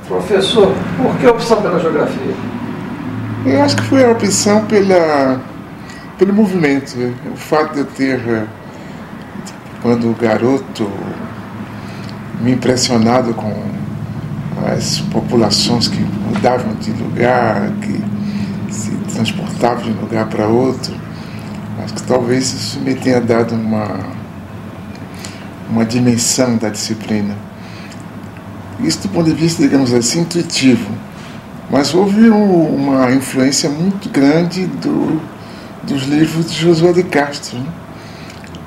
Professor, por que a opção pela geografia? Eu acho que foi a opção pelo movimento. O fato de eu ter, quando garoto, me impressionado com as populações que mudavam de lugar, que se transportavam de um lugar para outro. Acho que talvez isso me tenha dado uma dimensão da disciplina. Isso do ponto de vista, digamos assim, intuitivo. Mas houve uma influência muito grande dos livros de Josué de Castro, né?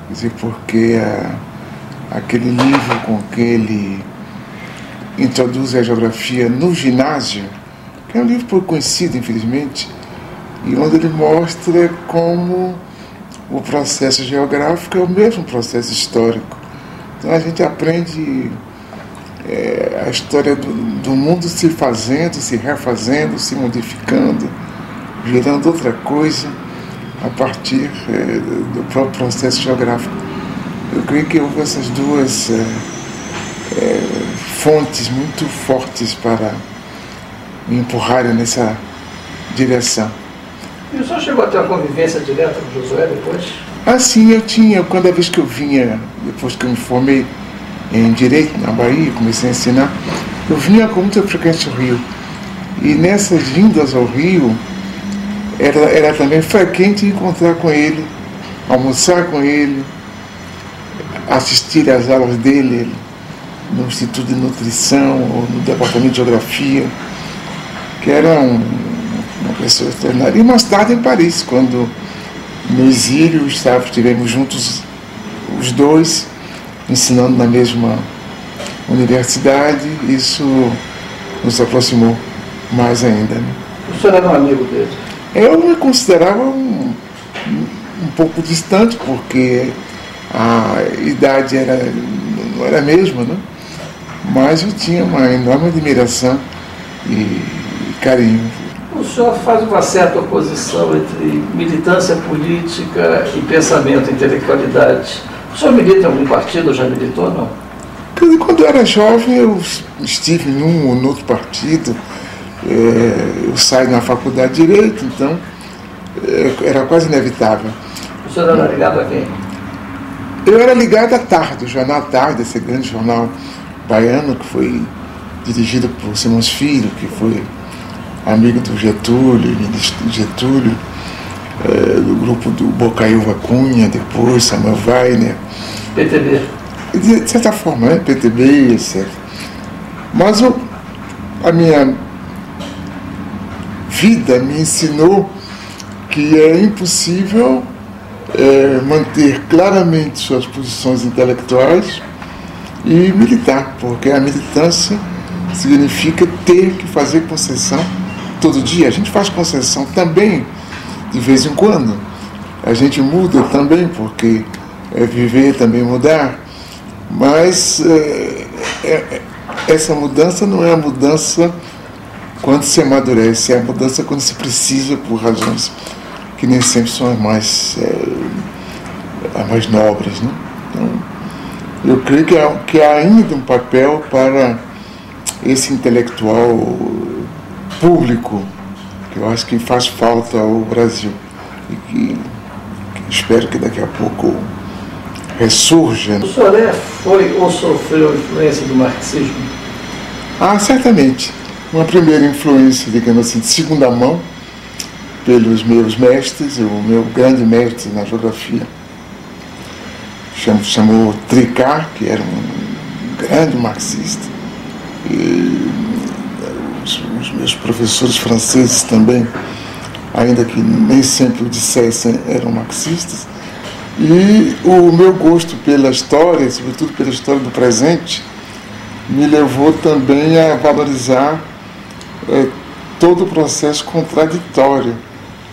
Quer dizer, porque aquele livro com que ele introduz a geografia no ginásio, que é um livro pouco conhecido, infelizmente, e onde ele mostra como o processo geográfico é o mesmo processo histórico. Então a gente aprende a história do mundo se fazendo, se refazendo, se modificando, gerando outra coisa a partir do próprio processo geográfico. Eu creio que houve essas duas fontes muito fortes para me empurrarem nessa direção. E o senhor chegou a ter uma convivência direta com Josué depois? Ah, sim, eu tinha. Cada vez que eu vinha, depois que eu me formei em Direito na Bahia, comecei a ensinar, eu vinha com muita frequência ao Rio. E nessas vindas ao Rio, era também frequente encontrar com ele, almoçar com ele, assistir às aulas dele no Instituto de Nutrição ou no Departamento de Geografia, que era uma pessoa extraordinária. E mais tarde em Paris, quando no exílio estivemos juntos os dois, ensinando na mesma universidade. Isso nos aproximou mais ainda, né? O senhor era um amigo dele? Eu me considerava um pouco distante, porque a idade não era a mesma, né? Mas eu tinha uma enorme admiração e carinho. O senhor faz uma certa oposição entre militância política e pensamento, intelectualidade. O senhor milita em algum partido ou já militou, não? Quando eu era jovem, eu estive em um ou no outro partido. Eu saí na faculdade de Direito, então era quase inevitável. O senhor era ligado a quem? Eu era ligado à Tarde, o Jornal Tarde, esse grande jornal baiano que foi dirigido por Simões Filho, que foi amigo do Getúlio, do grupo do Bocaiúva Cunha, depois Samuel Weiner. PTB. De certa forma, né? PTB, etc. Mas a minha vida me ensinou que é impossível manter claramente suas posições intelectuais e militar, porque a militância significa ter que fazer concessão todo dia. A gente faz concessão também de vez em quando, a gente muda também, porque viver também mudar, mas essa mudança não é a mudança quando se amadurece, é a mudança quando se precisa, por razões que nem sempre são as mais nobres, né? Então, eu creio que há ainda um papel para esse intelectual público, que eu acho que faz falta ao Brasil e que espero que daqui a pouco ressurja. O senhor foi ou sofreu influência do marxismo? Ah, certamente. Uma primeira influência, digamos assim, de segunda mão, pelos meus mestres. O meu grande mestre na geografia chamou Tricard, que era um grande marxista. E os meus professores franceses também, ainda que nem sempre o dissessem, eram marxistas. E o meu gosto pela história, sobretudo pela história do presente, me levou também a valorizar todo o processo contraditório,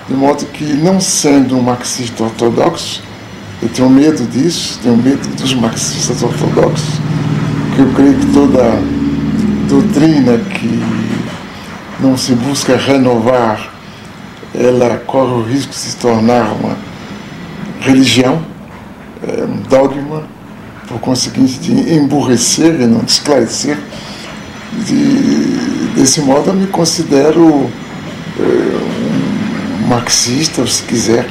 de modo que, não sendo um marxista ortodoxo, eu tenho medo disso, tenho medo dos marxistas ortodoxos, que eu creio que toda doutrina que não se busca renovar, ela corre o risco de se tornar uma religião, um dogma, por conseguinte de emburrecer e não de esclarecer, de desse modo eu me considero um marxista, ou se quiser,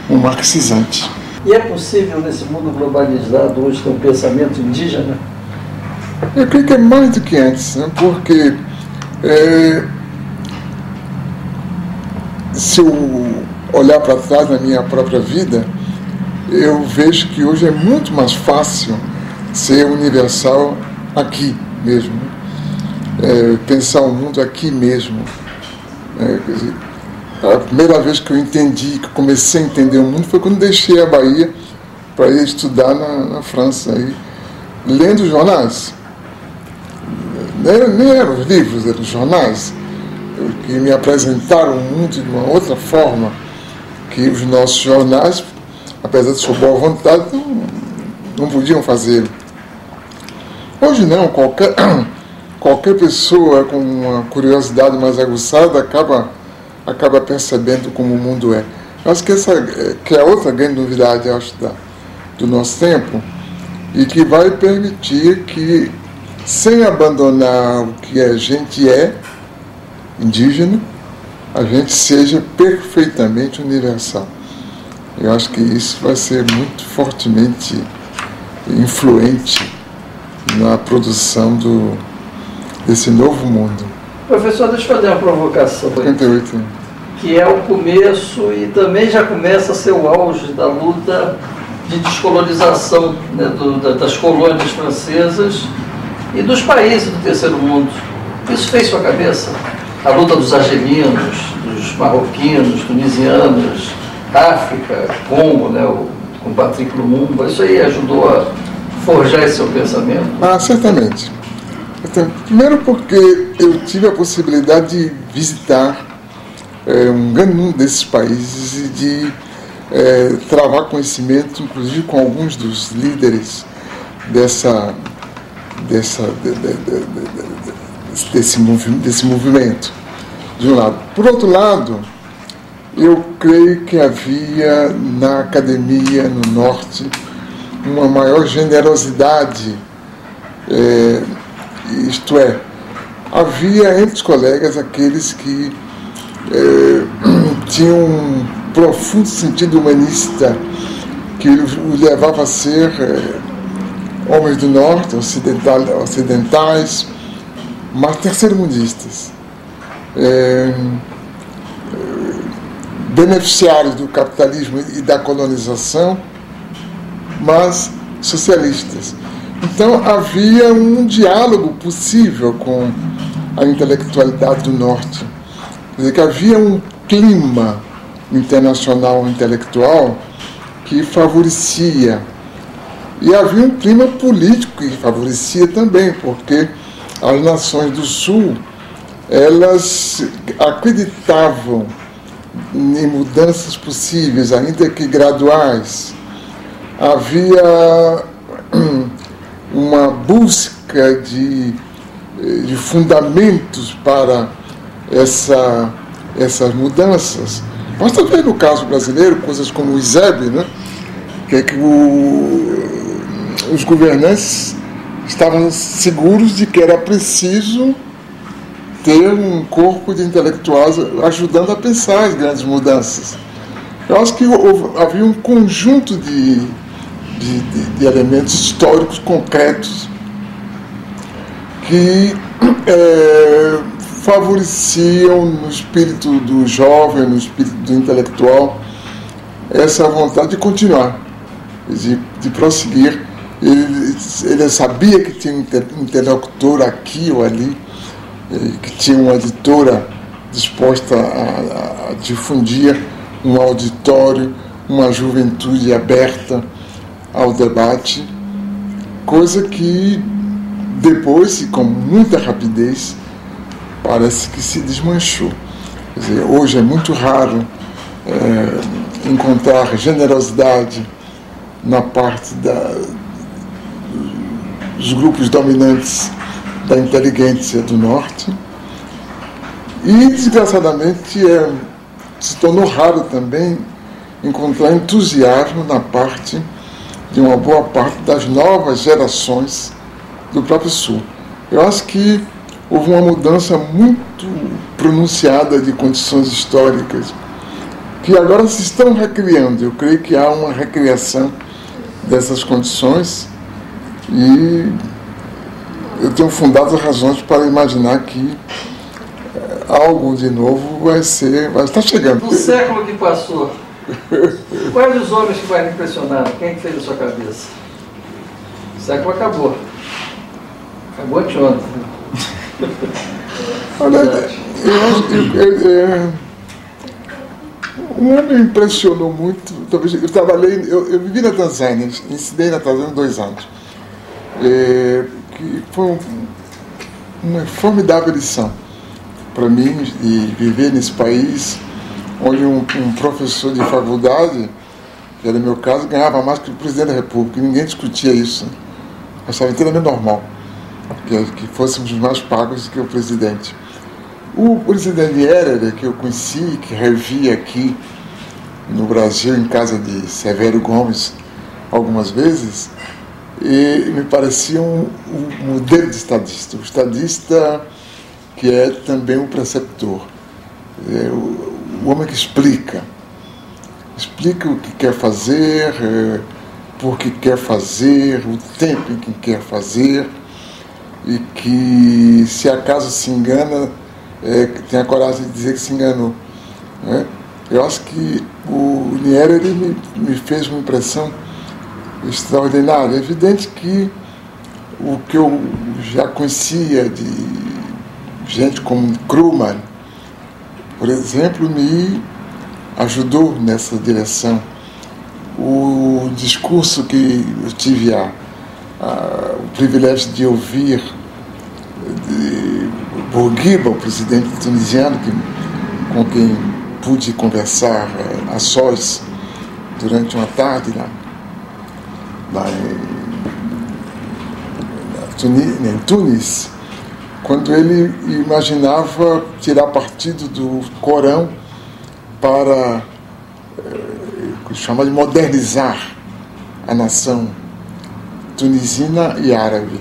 um marxizante. E é possível, nesse mundo globalizado, hoje ter um pensamento indígena? Eu creio que é mais do que antes, né? Porque se eu olhar para trás na minha própria vida, eu vejo que hoje é muito mais fácil ser universal aqui mesmo, pensar o mundo aqui mesmo. Quer dizer, a primeira vez que eu entendi, que eu comecei a entender o mundo, foi quando deixei a Bahia para ir estudar na França, aí, lendo jornais. Nem eram os livros, eram os jornais, que me apresentaram o mundo de uma outra forma, que os nossos jornais, apesar de sua boa vontade, não podiam fazê-lo. Hoje não, qualquer pessoa com uma curiosidade mais aguçada acaba percebendo como o mundo é. Eu acho que é outra grande novidade, eu acho, do nosso tempo, e que vai permitir que, sem abandonar o que a gente é, indígena, a gente seja perfeitamente universal. Eu acho que isso vai ser muito fortemente influente na produção desse novo mundo. Professor, deixa eu fazer uma provocação. 58. Que é o começo e também já começa a ser o auge da luta de descolonização, né, das colônias francesas e dos países do terceiro mundo. Isso fez sua cabeça? A luta dos argelinos, dos marroquinos, tunisianos, África, Congo, né, com Patrick Lumumba, isso aí ajudou a forjar esse seu pensamento? Certamente. Primeiro porque eu tive a possibilidade de visitar um grande número desses países e de travar conhecimento, inclusive com alguns dos líderes desse movimento, de um lado. Por outro lado, eu creio que havia na academia no Norte uma maior generosidade, isto é, havia entre os colegas aqueles que tinham um profundo sentido humanista que os levava a ser homens do Norte, ocidentais, mas terceiro-mundistas, beneficiários do capitalismo e da colonização, mas socialistas. Então havia um diálogo possível com a intelectualidade do Norte. Quer dizer, que havia um clima internacional intelectual que favorecia. E havia um clima político que favorecia também, porque as nações do Sul, elas acreditavam em mudanças possíveis, ainda que graduais. Havia uma busca de fundamentos para essas mudanças. Basta ver no caso brasileiro coisas como o ISEB, né? Que os governantes estavam seguros de que era preciso ter um corpo de intelectuais ajudando a pensar as grandes mudanças. Eu acho que havia um conjunto de elementos históricos concretos que favoreciam no espírito do jovem, no espírito do intelectual, essa vontade de continuar, de prosseguir. Ele sabia que tinha um interlocutor aqui ou ali, que tinha uma editora disposta a difundir um auditório, uma juventude aberta ao debate, coisa que depois, e com muita rapidez, parece que se desmanchou. Quer dizer, hoje é muito raro encontrar generosidade na parte dos grupos dominantes da inteligência do Norte e, desgraçadamente, se tornou raro também encontrar entusiasmo na parte de uma boa parte das novas gerações do próprio Sul. Eu acho que houve uma mudança muito pronunciada de condições históricas, que agora se estão recriando. Eu creio que há uma recriação dessas condições e eu tenho fundadas razões para imaginar que algo de novo vai estar chegando. No século que passou, quais os homens que mais lhe impressionaram? Quem fez a sua cabeça? O século acabou. Acabou anteontem. Olha, um homem me impressionou muito. Eu vivi na Tanzânia, ensinei na Tanzânia 2 anos. Que foi uma formidável lição para mim de viver nesse país onde um professor de faculdade, que era o meu caso, ganhava mais que o presidente da República, e ninguém discutia isso. Achava inteiramente normal que fôssemos mais pagos do que o presidente. O presidente Nyerere, que eu conheci, que revi aqui no Brasil, em casa de Severo Gomes, algumas vezes, e me parecia um modelo de estadista. O estadista que é também um preceptor. O homem que explica o que quer fazer, por que quer fazer, o tempo em que quer fazer, e que, se acaso se engana, tem a coragem de dizer que se enganou. Né? Eu acho que o Nyerere me fez uma impressão extraordinária. É evidente que o que eu já conhecia de gente como Krugman, por exemplo, me ajudou nessa direção. O discurso que eu tive o privilégio de ouvir de Bourguiba, o presidente tunisiano, com quem pude conversar a sós durante uma tarde lá em Tunis, quando ele imaginava tirar partido do Corão para chamar de modernizar a nação tunisina e árabe,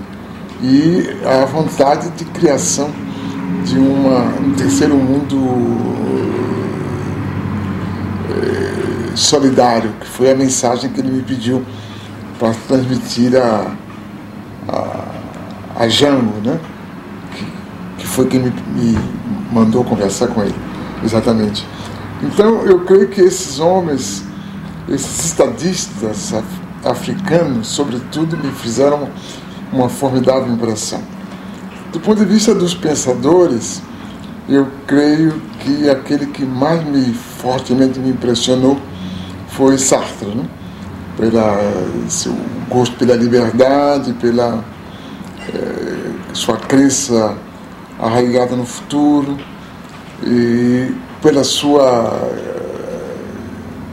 e a vontade de criação de um terceiro mundo solidário, que foi a mensagem que ele me pediu para transmitir a Jango, né? que foi quem me mandou conversar com ele, exatamente. Então, eu creio que esses homens, esses estadistas africanos, sobretudo, me fizeram uma formidável impressão. Do ponto de vista dos pensadores, eu creio que aquele que mais fortemente me impressionou foi Sartre, né? Seu gosto pela liberdade, pela sua crença arraigada no futuro e pela sua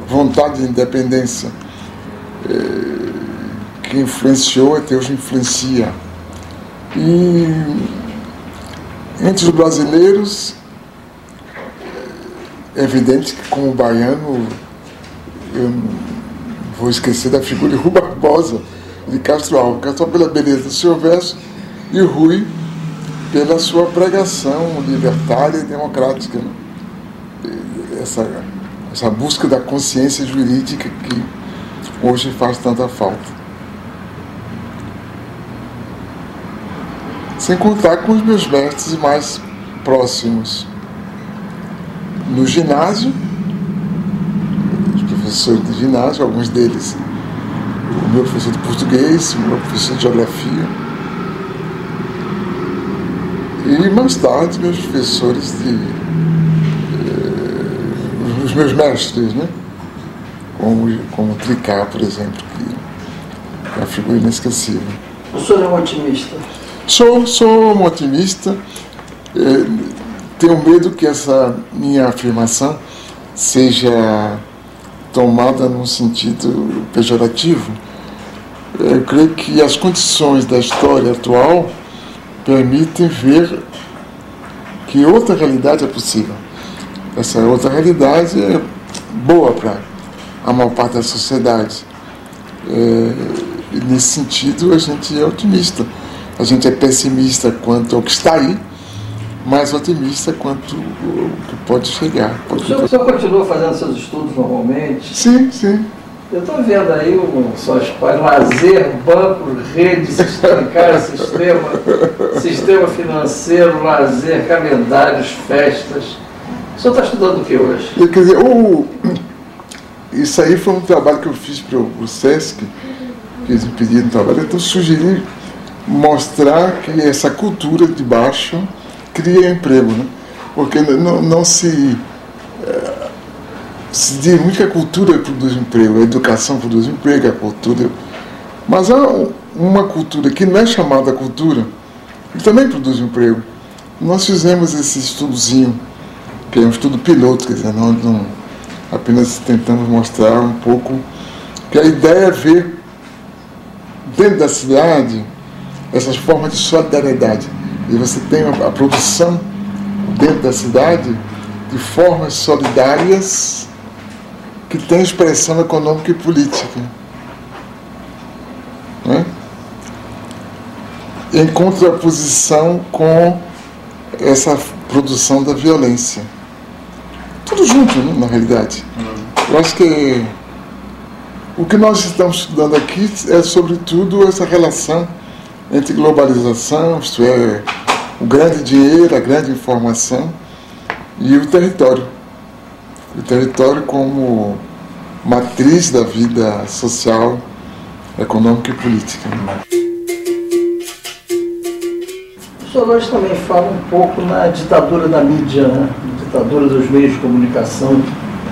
vontade de independência que influenciou e até hoje influencia. E entre os brasileiros, é evidente que, como baiano, eu não vou esquecer da figura de Rui Barbosa, de Castro Alves. Castro Alves pela beleza do seu verso e Rui pela sua pregação libertária e democrática, né? Essa busca da consciência jurídica que hoje faz tanta falta. Sem contar com os meus mestres mais próximos. No ginásio, os professores de ginásio, alguns deles, o meu professor de português, o meu professor de geografia, e mais tarde meus professores os meus mestres, né? Como Tricá, por exemplo, que é uma figura inesquecível. O senhor é um otimista? Sou um otimista. Tenho medo que essa minha afirmação seja tomada num sentido pejorativo. Eu creio que as condições da história atual permitem ver que outra realidade é possível. Essa outra realidade é boa para a maior parte da sociedade. E nesse sentido, a gente é otimista. A gente é pessimista quanto ao que está aí, mais otimista quanto o que pode chegar. O senhor continua fazendo seus estudos normalmente? Sim, sim. Eu estou vendo aí o lazer, banco, rede, sistema financeiro, lazer, calendários, festas. O senhor está estudando o que hoje? Quer dizer, isso aí foi um trabalho que eu fiz para o SESC, que eles me pediram trabalho, então sugeri mostrar que essa cultura de baixo cria emprego, né? Porque não se diz muito que a cultura produz emprego, a educação produz emprego, a cultura... Mas há uma cultura que não é chamada cultura, que também produz emprego. Nós fizemos esse estudozinho, que é um estudo piloto, quer dizer, não apenas tentamos mostrar um pouco que a ideia é ver dentro da cidade essas formas de solidariedade. E você tem a produção dentro da cidade de formas solidárias que tem expressão econômica e política, né? Em contraposição com essa produção da violência. Tudo junto, né, na realidade. Eu acho que o que nós estamos estudando aqui é, sobretudo, essa relação entre globalização, isto é, o grande dinheiro, a grande informação, e o território. O território como matriz da vida social, econômica e política. O senhor hoje também fala um pouco na ditadura da mídia, né? Ditadura dos meios de comunicação,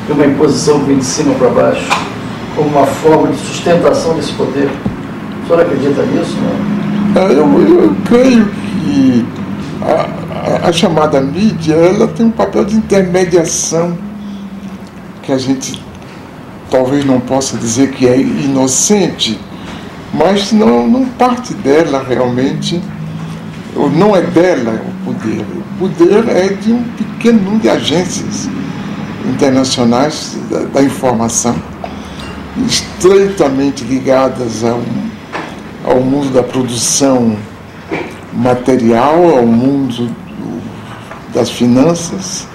que é uma imposição que vem de cima para baixo, como uma forma de sustentação desse poder. O senhor acredita nisso, né? Eu creio que a chamada mídia, ela tem um papel de intermediação que a gente talvez não possa dizer que é inocente, mas não parte dela realmente, ou não é dela o poder. O poder é de um pequeno número de agências internacionais da informação, estreitamente ligadas ao mundo da produção material, ao mundo das finanças,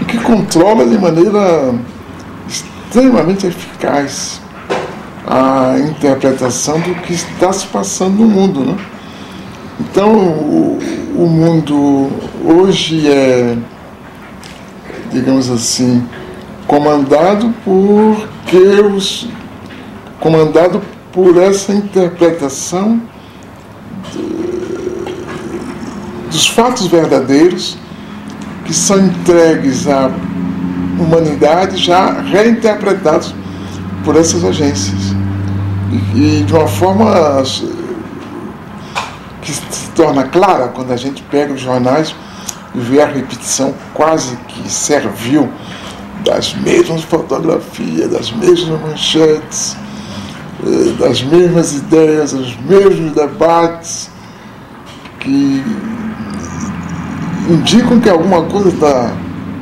e que controla de maneira extremamente eficaz a interpretação do que está se passando no mundo, né? Então, o mundo hoje é, digamos assim, comandado por essa interpretação dos fatos verdadeiros que são entregues à humanidade já reinterpretados por essas agências e de uma forma que se torna clara quando a gente pega os jornais e vê a repetição quase que servil das mesmas fotografias, das mesmas manchetes, das mesmas ideias, dos mesmos debates que indicam que alguma coisa está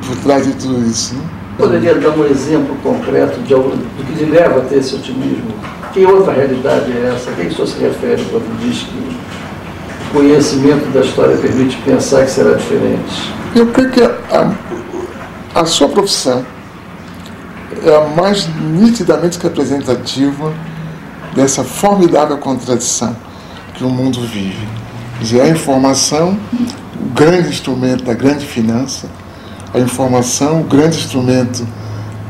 por trás de tudo isso, né? Poderia dar um exemplo concreto do que lhe leva a ter esse otimismo? Que outra realidade é essa? A que o senhor se refere quando diz que o conhecimento da história permite pensar que será diferente? Eu creio que a sua profissão é a mais nitidamente representativa dessa formidável contradição que o mundo vive. Quer dizer, a informação, o grande instrumento da grande finança, a informação, o grande instrumento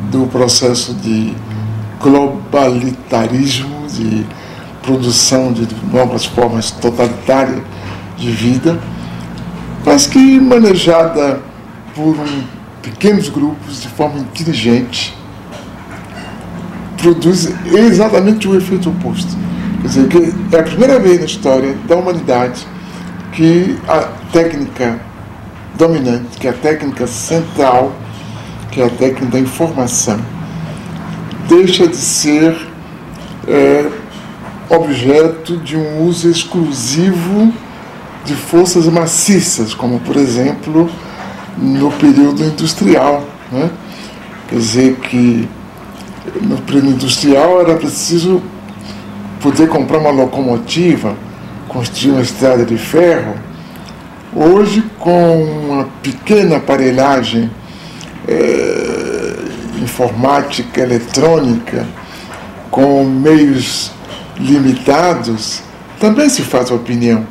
do processo de globalitarismo, de produção de novas formas totalitárias de vida, mas que manejada por pequenos grupos de forma inteligente, produz exatamente o efeito oposto. Quer dizer, que é a primeira vez na história da humanidade que a técnica dominante, que é a técnica central, que é a técnica da informação, deixa de ser objeto de um uso exclusivo de forças maciças, como, por exemplo, no período industrial, né? Quer dizer que no período industrial era preciso poder comprar uma locomotiva, construir uma estrada de ferro. Hoje, com uma pequena aparelhagem informática, eletrônica, com meios limitados, também se faz opinião,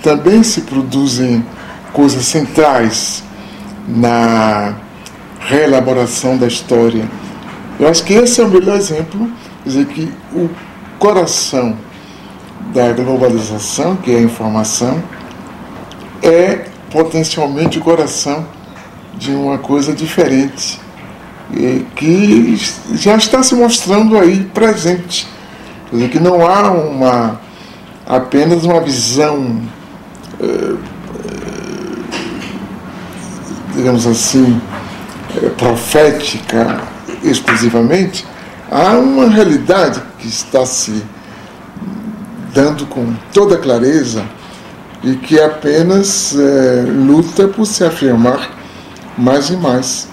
também se produzem coisas centrais na reelaboração da história. Eu acho que esse é o melhor exemplo, quer dizer, que o coração da globalização, que é a informação, é potencialmente o coração de uma coisa diferente, que já está se mostrando aí presente. Quer dizer, que não há apenas uma visão, digamos assim, profética exclusivamente. Há uma realidade que está se dando com toda clareza e que apenas luta por se afirmar mais e mais,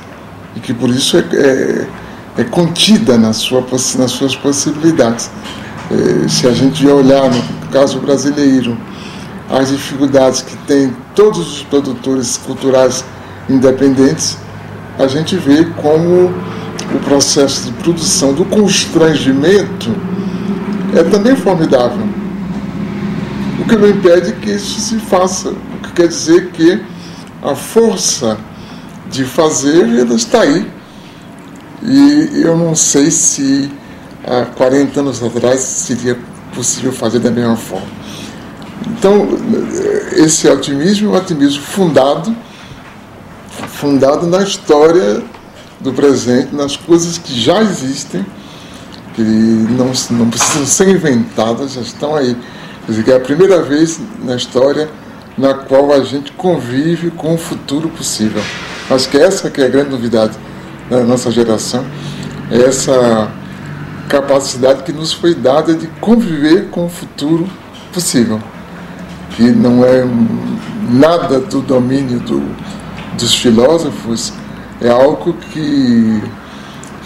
e que por isso é contida nas suas possibilidades. Se a gente olhar no caso brasileiro as dificuldades que tem todos os produtores culturais independentes, a gente vê como o processo de produção do constrangimento é também formidável. O que não impede que isso se faça, o que quer dizer que a força de fazer ela está aí. E eu não sei se há 40 anos atrás seria possível fazer da mesma forma. Então, esse otimismo é um otimismo fundado na história do presente, nas coisas que já existem, que não precisam ser inventadas, já estão aí. Quer dizer, que é a primeira vez na história na qual a gente convive com o futuro possível. Acho que essa que é a grande novidade da nossa geração, é essa capacidade que nos foi dada de conviver com o futuro possível, que não é nada do domínio dos filósofos, é algo que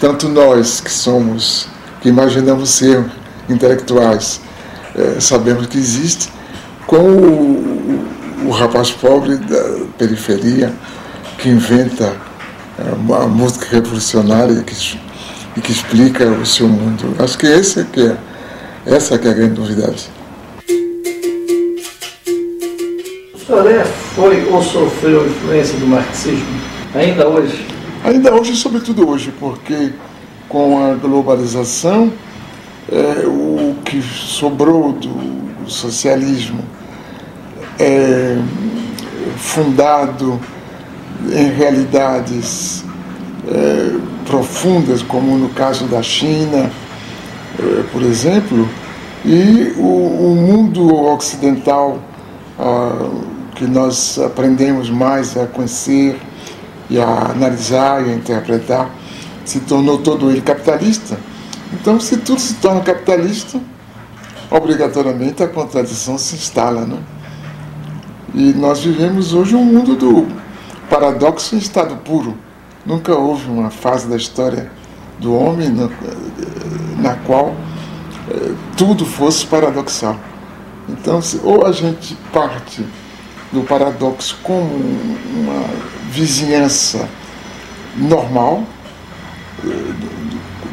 tanto nós que imaginamos ser intelectuais, sabemos que existe, como o rapaz pobre da periferia que inventa a música revolucionária e que explica o seu mundo. Acho que essa que é a grande novidade. O senhor foi ou sofreu influência do marxismo ainda hoje? Ainda hoje, sobretudo hoje, porque com a globalização, o que sobrou do socialismo é fundado em realidades profundas, como no caso da China, por exemplo, e o mundo ocidental que nós aprendemos mais a conhecer e a analisar e a interpretar, se tornou todo ele capitalista. Então, se tudo se torna capitalista, obrigatoriamente a contradição se instala, né? E nós vivemos hoje um mundo do paradoxo em estado puro. Nunca houve uma fase da história do homem na qual tudo fosse paradoxal. Então, ou a gente parte do paradoxo como uma vizinhança normal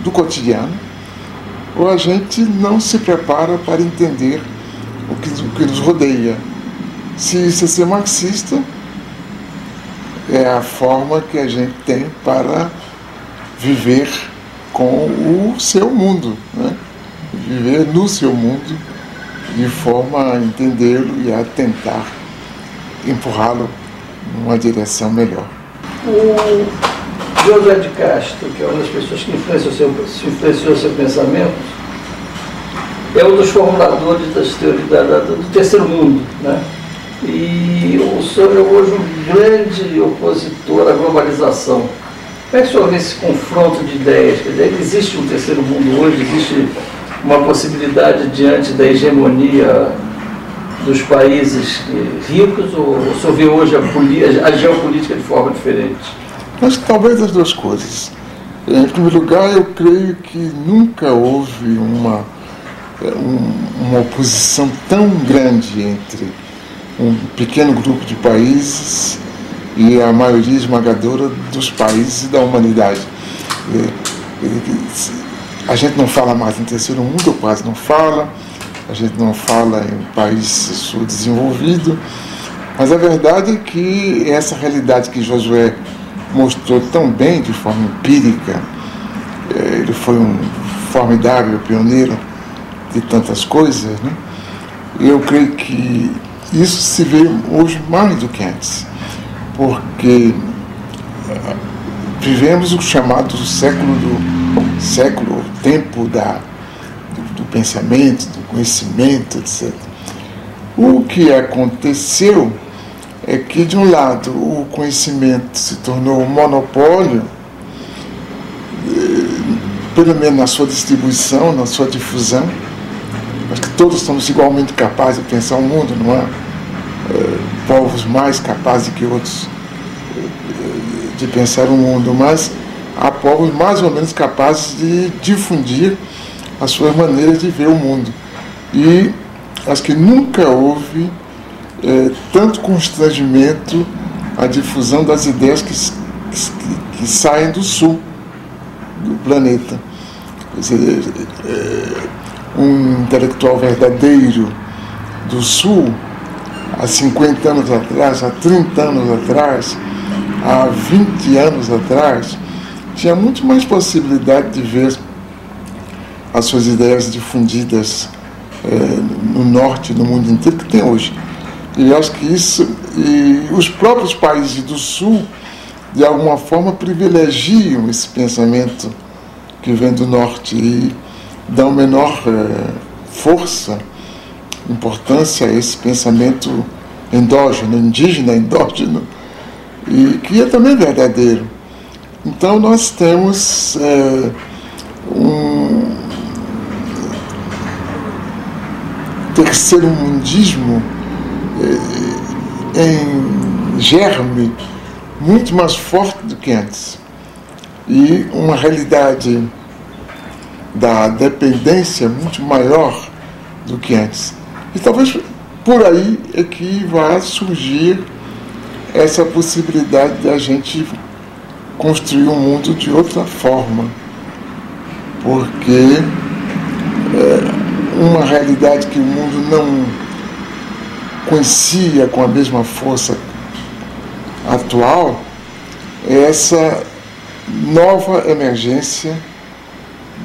do cotidiano, ou a gente não se prepara para entender o que nos rodeia. Se isso é ser marxista, é a forma que a gente tem para viver com o seu mundo, né? Viver no seu mundo, de forma a entendê-lo e a tentar empurrá-lo numa direção melhor. O José de Castro, que é uma das pessoas que influenciou seu pensamento, é um dos formuladores das teorias do terceiro mundo, né? E o senhor é hoje um grande opositor à globalização. Como é que o senhor vê esse confronto de ideias? Quer dizer, existe um terceiro mundo hoje? Existe uma possibilidade diante da hegemonia dos países ricos? Ou o senhor vê hoje a geopolítica de forma diferente? Mas talvez as duas coisas. Em primeiro lugar, eu creio que nunca houve uma oposição tão grande entre um pequeno grupo de países e a maioria esmagadora dos países e da humanidade. A gente não fala mais em terceiro mundo, ou quase não fala, a gente não fala em país subdesenvolvido, mas a verdade é que essa realidade que Josué mostrou tão bem, de forma empírica, ele foi um formidável pioneiro de tantas coisas, né? Eu creio que isso se vê hoje mais do que antes, porque vivemos o chamado tempo do pensamento, do conhecimento, etc. O que aconteceu é que, de um lado, o conhecimento se tornou um monopólio, pelo menos na sua distribuição, na sua difusão. Acho que todos somos igualmente capazes de pensar o mundo, não há povos mais capazes que outros de pensar o mundo, mas há povos mais ou menos capazes de difundir as suas maneiras de ver o mundo. E acho que nunca houve tanto constrangimento à difusão das ideias que saem do sul do planeta. Quer dizer, um intelectual verdadeiro do sul, há 50 anos atrás, há 30 anos atrás, há 20 anos atrás, tinha muito mais possibilidade de ver as suas ideias difundidas no norte, no mundo inteiro, que tem hoje. E acho que isso, e os próprios países do sul, de alguma forma, privilegiam esse pensamento que vem do norte e dão menor força, importância a esse pensamento endógeno, indígena, endógeno, e que é também verdadeiro. Então nós temos um terceiro mundismo em germe muito mais forte do que antes, e uma realidade da dependência muito maior do que antes. E talvez por aí é que vai surgir essa possibilidade de a gente construir um mundo de outra forma, porque uma realidade que o mundo não conhecia com a mesma força atual é essa nova emergência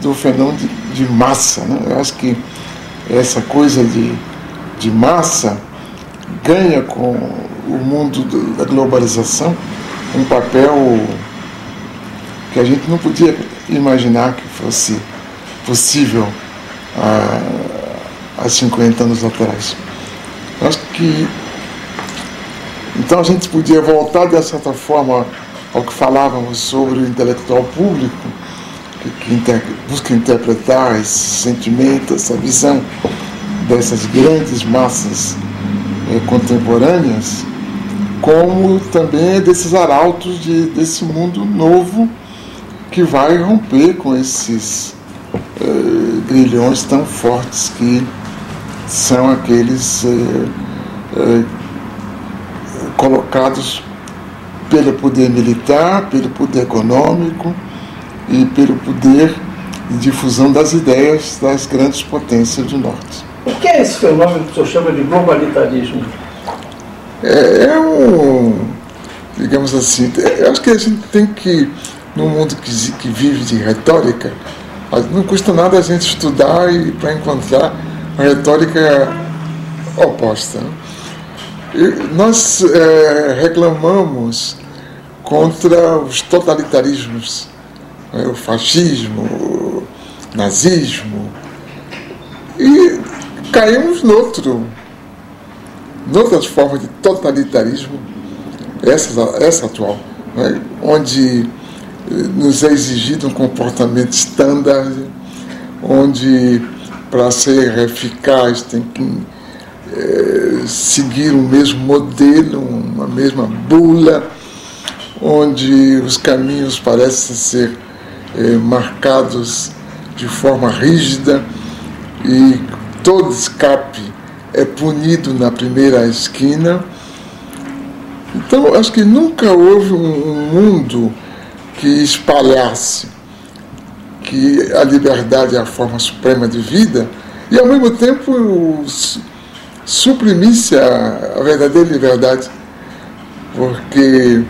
do fenômeno de massa, né? Eu acho que essa coisa de massa ganha com o mundo da globalização um papel que a gente não podia imaginar que fosse possível há 50 anos atrás. Eu acho que então a gente podia voltar de certa forma ao que falávamos sobre o intelectual público, que busca interpretar esse sentimento, essa visão dessas grandes massas contemporâneas, como também desses arautos desse mundo novo que vai romper com esses grilhões tão fortes que são aqueles colocados pelo poder militar, pelo poder econômico e pelo poder de difusão das ideias das grandes potências do norte. O que é esse fenômeno que o senhor chama de globalitarismo? Digamos assim, eu acho que a gente tem que, num mundo que vive de retórica, não custa nada a gente estudar para encontrar a retórica oposta. Nós reclamamos contra os totalitarismos, o fascismo, o nazismo, e caímos noutras formas de totalitarismo, essa atual, né? Onde nos é exigido um comportamento estándar, onde para ser eficaz tem que seguir o mesmo modelo, uma mesma bula, onde os caminhos parecem ser marcados de forma rígida e todo escape é punido na primeira esquina. Então, acho que nunca houve um mundo que espalhasse que a liberdade é a forma suprema de vida e, ao mesmo tempo, suprimisse a verdadeira liberdade, porque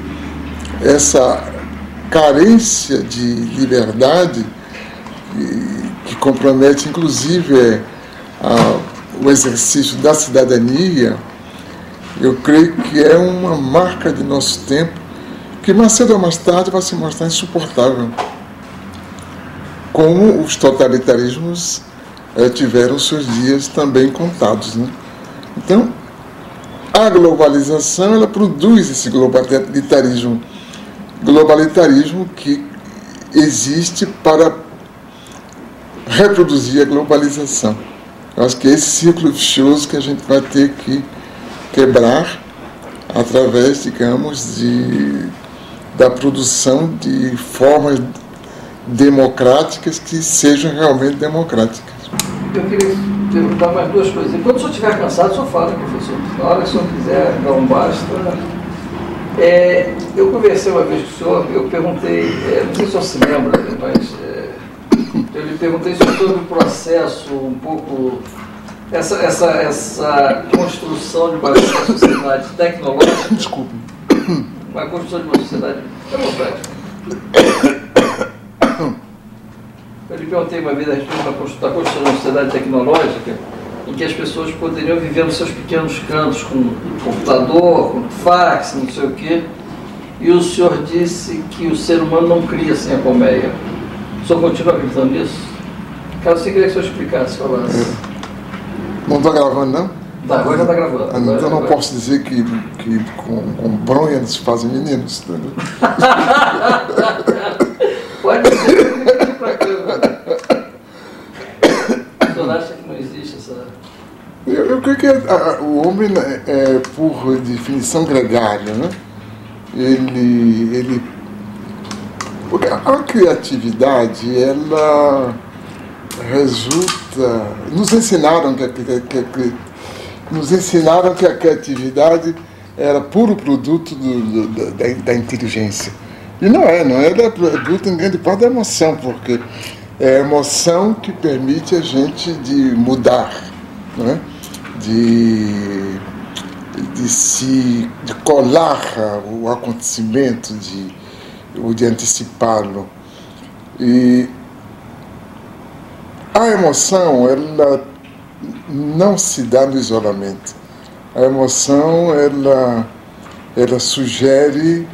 essa carência de liberdade que compromete, inclusive, o exercício da cidadania, eu creio que é uma marca de nosso tempo que mais cedo ou mais tarde vai se mostrar insuportável, como os totalitarismos tiveram seus dias também contados, né? Então, a globalização, ela produz esse globalitarismo que existe para reproduzir a globalização. Eu acho que é esse círculo vicioso que a gente vai ter que quebrar através, digamos, da produção de formas democráticas que sejam realmente democráticas. Eu queria perguntar mais duas coisas. Enquanto o senhor estiver cansado, o senhor fala, professor. Na hora que o senhor quiser dar um basta. Eu conversei uma vez com o senhor, eu perguntei, não sei se o senhor se lembra, mas eu lhe perguntei sobre o processo, um pouco, essa construção de uma sociedade tecnológica. Desculpe. Uma construção de uma sociedade democrática. Eu lhe perguntei uma vez a respeito da construção de uma sociedade tecnológica em que as pessoas poderiam viver nos seus pequenos cantos com computador, com fax, não sei o quê, e o senhor disse que o ser humano não cria sem a colmeia. O senhor continua acreditando nisso? Caso você queria que o senhor explicasse, falasse. Não está gravando, não? Agora já está gravando. Então não posso dizer que com bronha não se fazem meninos. Pode ser. O senhor acha que não existe essa... Eu creio que o homem, por definição gregária, né? Porque a criatividade, ela resulta... Nos ensinaram que a criatividade era puro produto da inteligência. E não é produto em grande parte da emoção, porque é a emoção que permite a gente de mudar, não é? de colar o acontecimento, ou de antecipá-lo. E a emoção, ela não se dá no isolamento. A emoção, ela sugere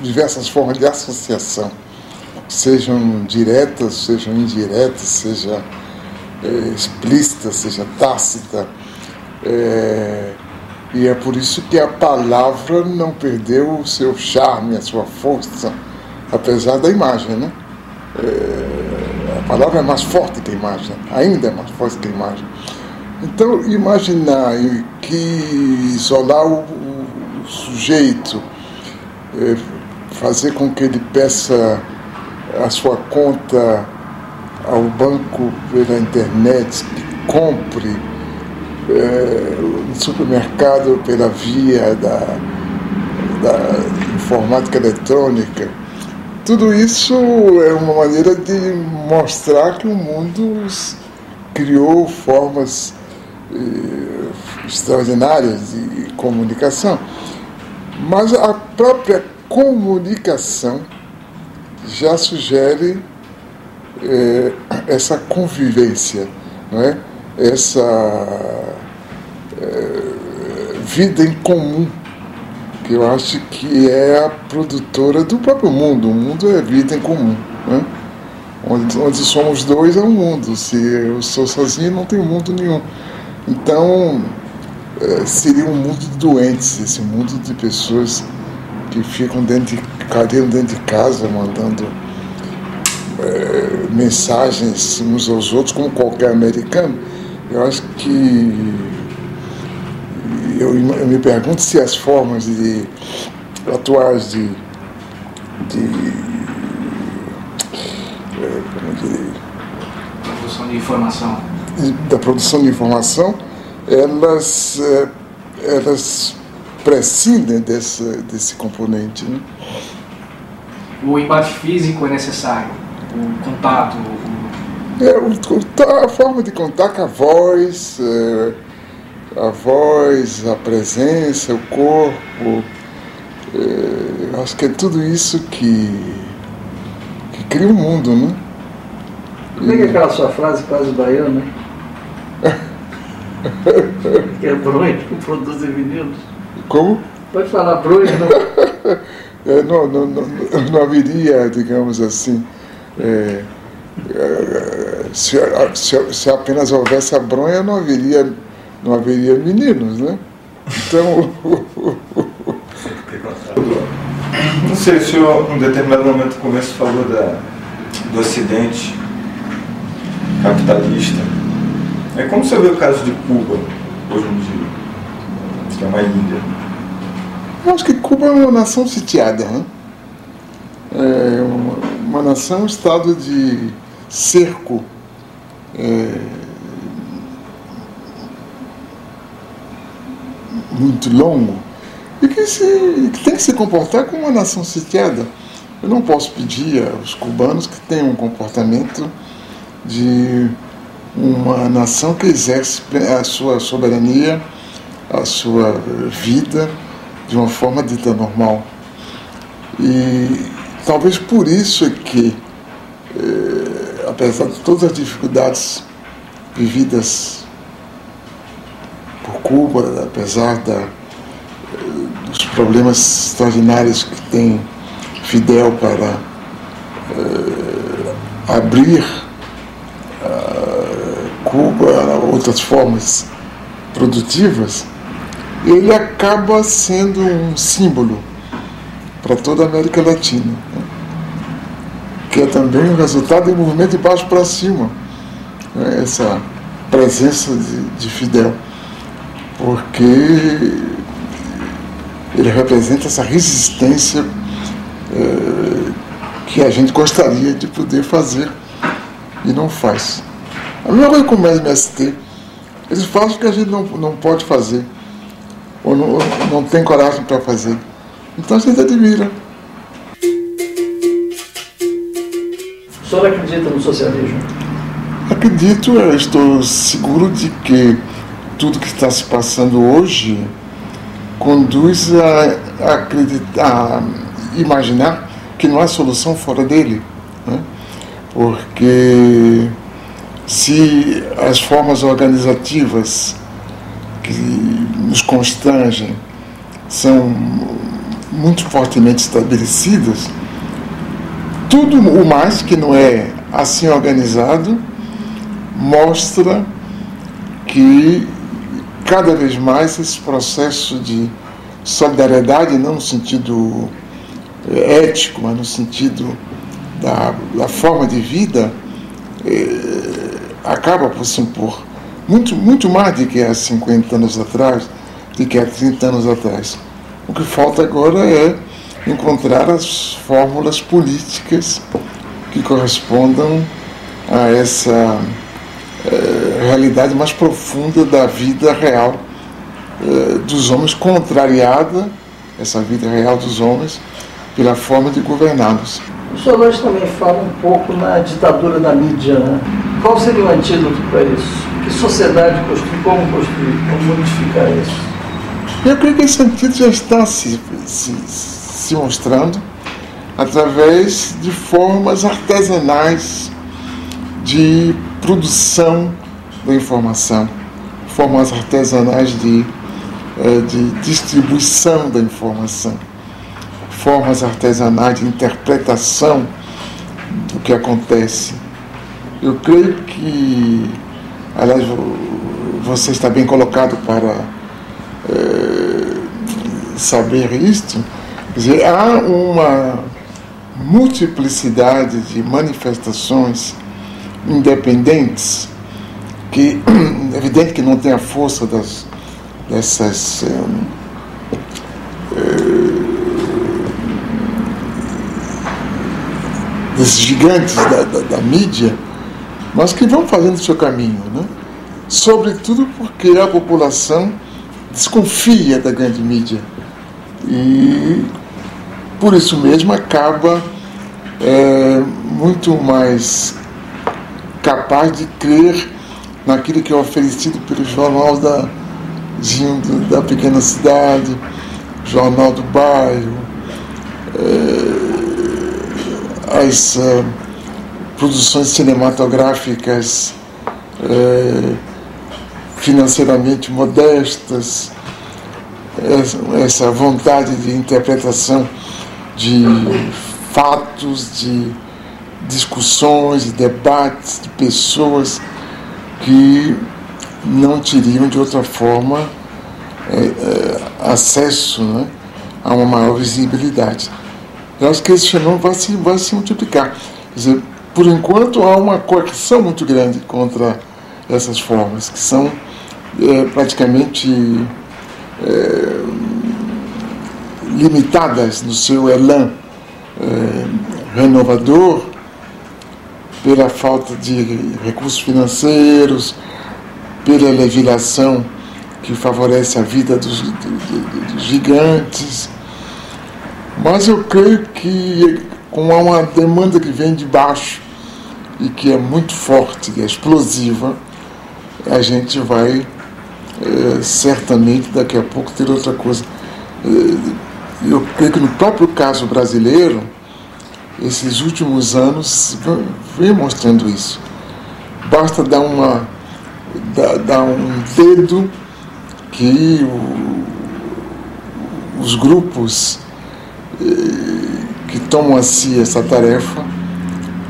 diversas formas de associação, sejam diretas, sejam indiretas, seja explícita, seja tácita. E é por isso que a palavra não perdeu o seu charme, a sua força, apesar da imagem, né? A palavra é mais forte que a imagem, ainda é mais forte que a imagem. Então, imaginar que isolar o sujeito, fazer com que ele peça a sua conta ao banco pela internet, que compre no supermercado pela via da informática eletrônica, tudo isso é uma maneira de mostrar que o mundo criou formas extraordinárias de comunicação. Mas a própria comunicação já sugere essa convivência, não é? Essa vida em comum, que eu acho que é a produtora do próprio mundo. O mundo é vida em comum, né? Onde somos dois é um mundo. Se eu sou sozinho, não tem mundo nenhum. Então, seria um mundo de doentes, esse mundo de pessoas que ficam dentro de casa, mandando mensagens uns aos outros, como qualquer americano. Eu acho que eu me pergunto se as formas atuais produção de informação, da produção de informação, elas elas prescindem desse componente, né? O embate físico é necessário, o contato. A forma de contar com a voz, a presença, o corpo. Acho que é tudo isso que cria o mundo, né? Como é que é aquela sua frase quase baiana, hein? Que é bronha que produzem meninos. Como? Pode falar bronha, não? Não haveria, digamos assim, se apenas houvesse a bronha, não haveria meninos, né? Então... Não sei, o senhor, em um determinado momento do começo, falou do Ocidente capitalista. Como você vê o caso de Cuba, hoje em dia, que é uma ilha? Eu acho que Cuba é uma nação sitiada, né? É uma nação, um estado de cerco muito longo e que tem que se comportar como uma nação sitiada. Eu não posso pedir aos cubanos que tenham um comportamento de uma nação que exerce a sua soberania, a sua vida de uma forma dita normal. E talvez por isso é que, apesar de todas as dificuldades vividas por Cuba, apesar dos problemas extraordinários que tem Fidel para abrir Cuba a outras formas produtivas, ele acaba sendo um símbolo para toda a América Latina, né? Que é também o resultado do movimento de baixo para cima, né? Essa presença de Fidel, porque ele representa essa resistência que a gente gostaria de poder fazer e não faz. A mesma coisa com o MST, eles fazem o que a gente não pode fazer, ou não tem coragem para fazer. Então a gente admira. O senhor acredita no socialismo? Acredito, estou seguro de que tudo que está se passando hoje conduz a acreditar, a imaginar que não há solução fora dele, né? Porque se as formas organizativas que nos constrangem são muito fortemente estabelecidas, tudo o mais que não é assim organizado mostra que cada vez mais esse processo de solidariedade, não no sentido ético, mas no sentido da forma de vida, acaba por se impor muito mais do que há 50 anos atrás, do que há 30 anos atrás. O que falta agora é encontrar as fórmulas políticas que correspondam a essa realidade mais profunda da vida real dos homens, contrariada, essa vida real dos homens, pela forma de governá-los. O senhor hoje também fala um pouco na ditadura da mídia, né? Qual seria o antídoto para isso? Que sociedade construir? Como modificar isso? Eu creio que esse antídoto já está se mostrando através de formas artesanais de produção da informação, formas artesanais de distribuição da informação, formas artesanais de interpretação do que acontece. Eu creio que, aliás, você está bem colocado para saber isto. Quer dizer, há uma multiplicidade de manifestações independentes que é evidente que não tem a força desses gigantes da mídia, mas que vão fazendo o seu caminho, né? Sobretudo porque a população desconfia da grande mídia e, por isso mesmo, acaba muito mais capaz de crer naquilo que é oferecido pelo jornal da pequena cidade, jornal do bairro, as produções cinematográficas financeiramente modestas, essa vontade de interpretação de fatos, de discussões, de debates, de pessoas que não teriam de outra forma acesso, né, a uma maior visibilidade. Eu acho que esse fenômeno vai se multiplicar. Quer dizer, por enquanto há uma coerção muito grande contra essas formas, que são praticamente limitadas no seu elan renovador pela falta de recursos financeiros, pela legislação que favorece a vida dos gigantes. Mas eu creio que, com uma demanda que vem de baixo e que é muito forte, é explosiva, a gente vai certamente daqui a pouco ter outra coisa. Eu creio que no próprio caso brasileiro, esses últimos anos vem mostrando isso. Basta dar um dedo que os grupos que tomam a si essa tarefa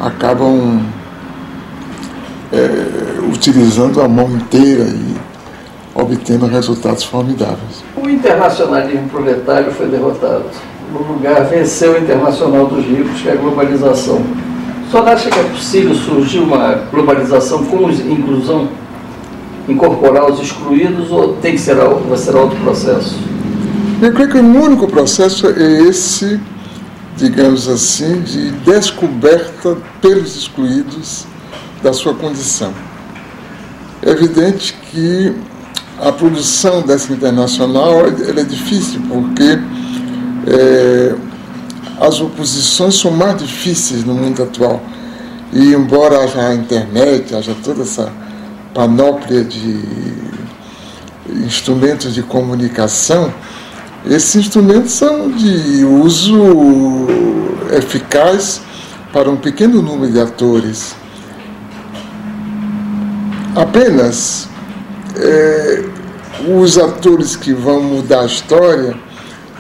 acabam utilizando a mão inteira e obtendo resultados formidáveis. O internacionalismo proletário foi derrotado. No lugar, venceu o internacional dos ricos, que é a globalização. O senhor acha que é possível surgir uma globalização com inclusão? Incorporar os excluídos, ou vai ser outro processo? Eu creio que o único processo é esse, digamos assim, de descoberta pelos excluídos da sua condição. É evidente que a produção dessa internacional ela é difícil, porque as oposições são mais difíceis no mundo atual. E embora haja a internet, haja toda essa panóplia de instrumentos de comunicação, esses instrumentos são de uso eficaz para um pequeno número de atores. Apenas os atores que vão mudar a história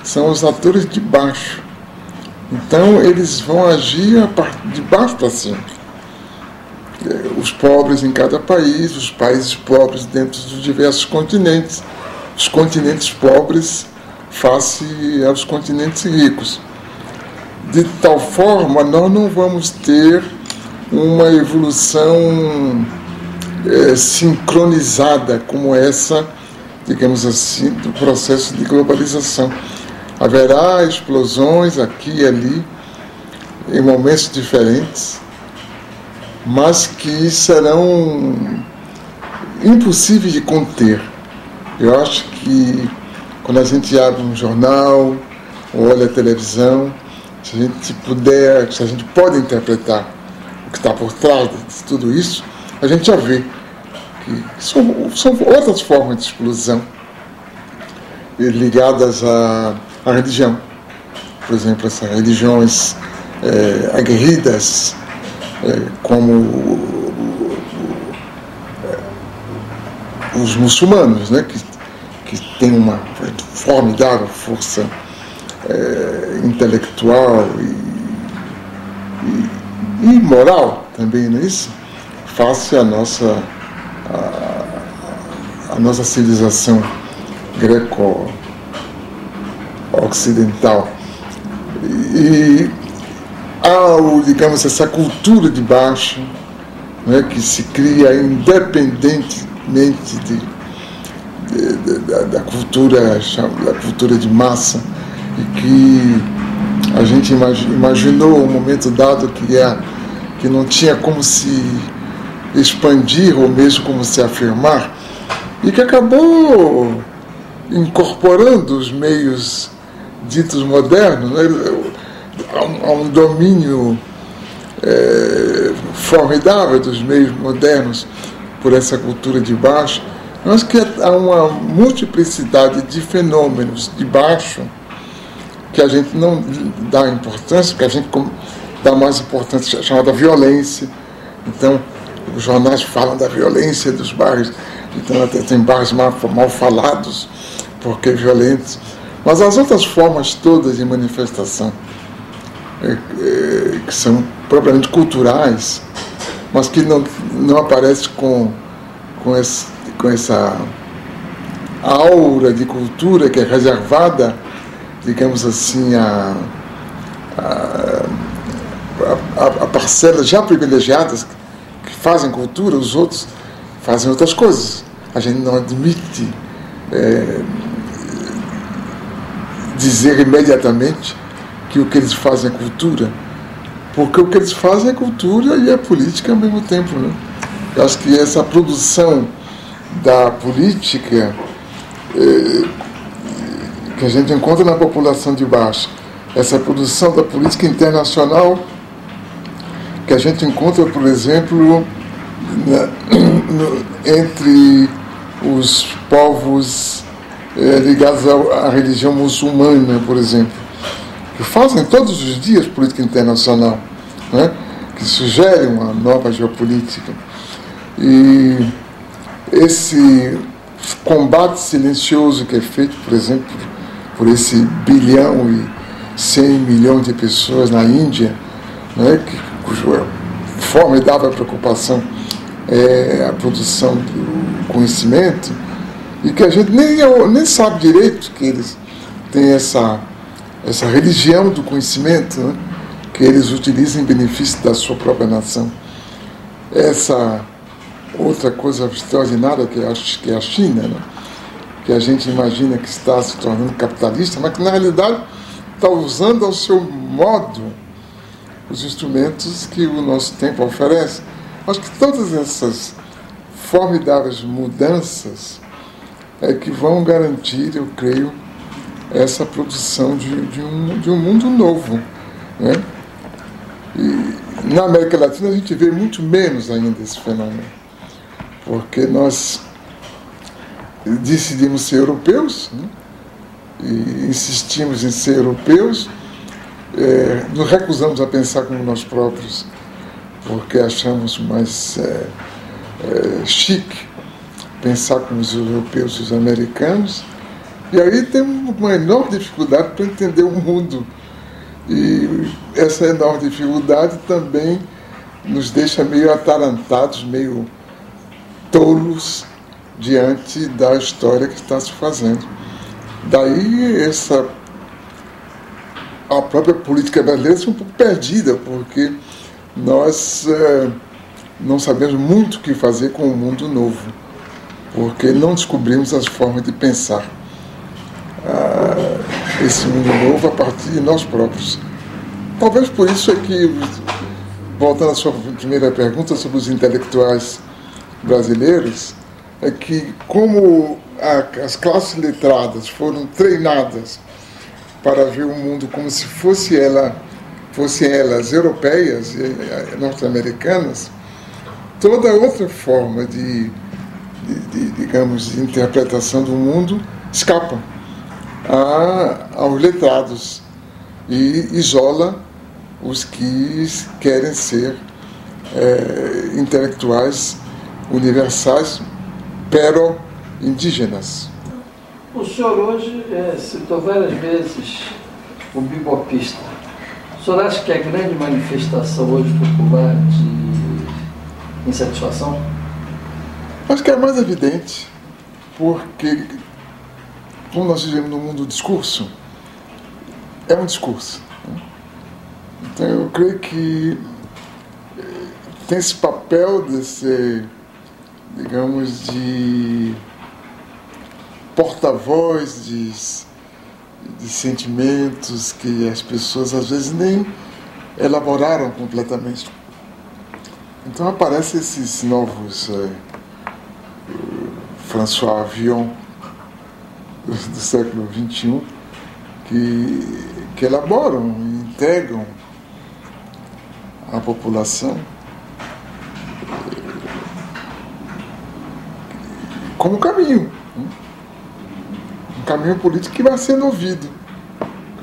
são os atores de baixo. Então eles vão agir a partir de baixo para cima. Os pobres em cada país, os países pobres dentro dos diversos continentes, os continentes pobres face aos continentes ricos. De tal forma, nós não vamos ter uma evolução sincronizada como essa, digamos assim, do processo de globalização. Haverá explosões aqui e ali, em momentos diferentes, mas que serão impossíveis de conter. Eu acho que quando a gente abre um jornal ou olha a televisão, se a gente pode interpretar o que está por trás de tudo isso, a gente já vê que são outras formas de explosão ligadas à religião. Por exemplo, essas religiões aguerridas, como os muçulmanos, né, que têm uma formidável força intelectual e moral também, não é isso? Face à nossa civilização greco-ocidental. E há, digamos, essa cultura de baixo, né, que se cria independentemente da cultura de massa, e que a gente imaginou um momento dado que não tinha como se expandir ou mesmo como se afirmar, e que acabou incorporando os meios ditos modernos, né? Há um domínio formidável dos meios modernos por essa cultura de baixo. Eu acho que há uma multiplicidade de fenômenos de baixo que a gente não dá importância, que a gente dá mais importância, chamada violência. Então, os jornais falam da violência dos bairros, então até tem bairros mal falados, porque violentos. Mas as outras formas todas de manifestação, que são propriamente culturais, mas que não aparecem com essa aura de cultura que é reservada, digamos assim, a parcelas já privilegiadas que fazem cultura, os outros fazem outras coisas. A gente não admite dizer imediatamente que o que eles fazem é cultura, porque o que eles fazem é cultura e é política ao mesmo tempo, né? Eu acho que essa produção da política que a gente encontra na população de baixo, essa produção da política internacional que a gente encontra, por exemplo, entre os povos ligados à religião muçulmana, por exemplo, que fazem todos os dias política internacional, né? Que sugerem uma nova geopolítica. E esse combate silencioso que é feito, por exemplo, por esse 1 bilhão e 100 milhões de pessoas na Índia, né, cuja formidável preocupação é a produção do conhecimento, e que a gente nem sabe direito que eles têm essa religião do conhecimento, né, que eles utilizam em benefício da sua própria nação. Essa outra coisa extraordinária que acho que é a China, né, que a gente imagina que está se tornando capitalista, mas que na realidade está usando ao seu modo os instrumentos que o nosso tempo oferece. Acho que todas essas formidáveis mudanças é que vão garantir, eu creio, essa produção de um mundo novo, né? E na América Latina a gente vê muito menos ainda esse fenômeno, porque nós decidimos ser europeus, né? E insistimos em ser europeus, nos recusamos a pensar como nós próprios, porque achamos mais chique pensar como os europeus e os americanos, e aí temos uma enorme dificuldade para entender o mundo. E essa enorme dificuldade também nos deixa meio atarantados, meio tolos diante da história que está se fazendo. Daí a própria política brasileira é um pouco perdida, porque nós não sabemos muito o que fazer com o mundo novo, porque não descobrimos as formas de pensar esse mundo novo a partir de nós próprios. Talvez por isso é que, voltando à sua primeira pergunta sobre os intelectuais brasileiros, é que como as classes letradas foram treinadas para ver o mundo como se fossem elas europeias e norte-americanas, toda outra forma de interpretação do mundo escapa aos letrados e isola os que querem ser intelectuais universais, pero indígenas. O senhor hoje citou várias vezes o bibopista. O senhor acha que é a grande manifestação hoje popular de insatisfação? Acho que é mais evidente, porque como nós vivemos no mundo do discurso, é um discurso, né? Então eu creio que tem esse papel de ser, digamos, de porta-voz de sentimentos que as pessoas às vezes nem elaboraram completamente. Então aparecem esses novos François Villon, do século XXI que elaboram e entregam à população como caminho, um caminho político que vai sendo ouvido,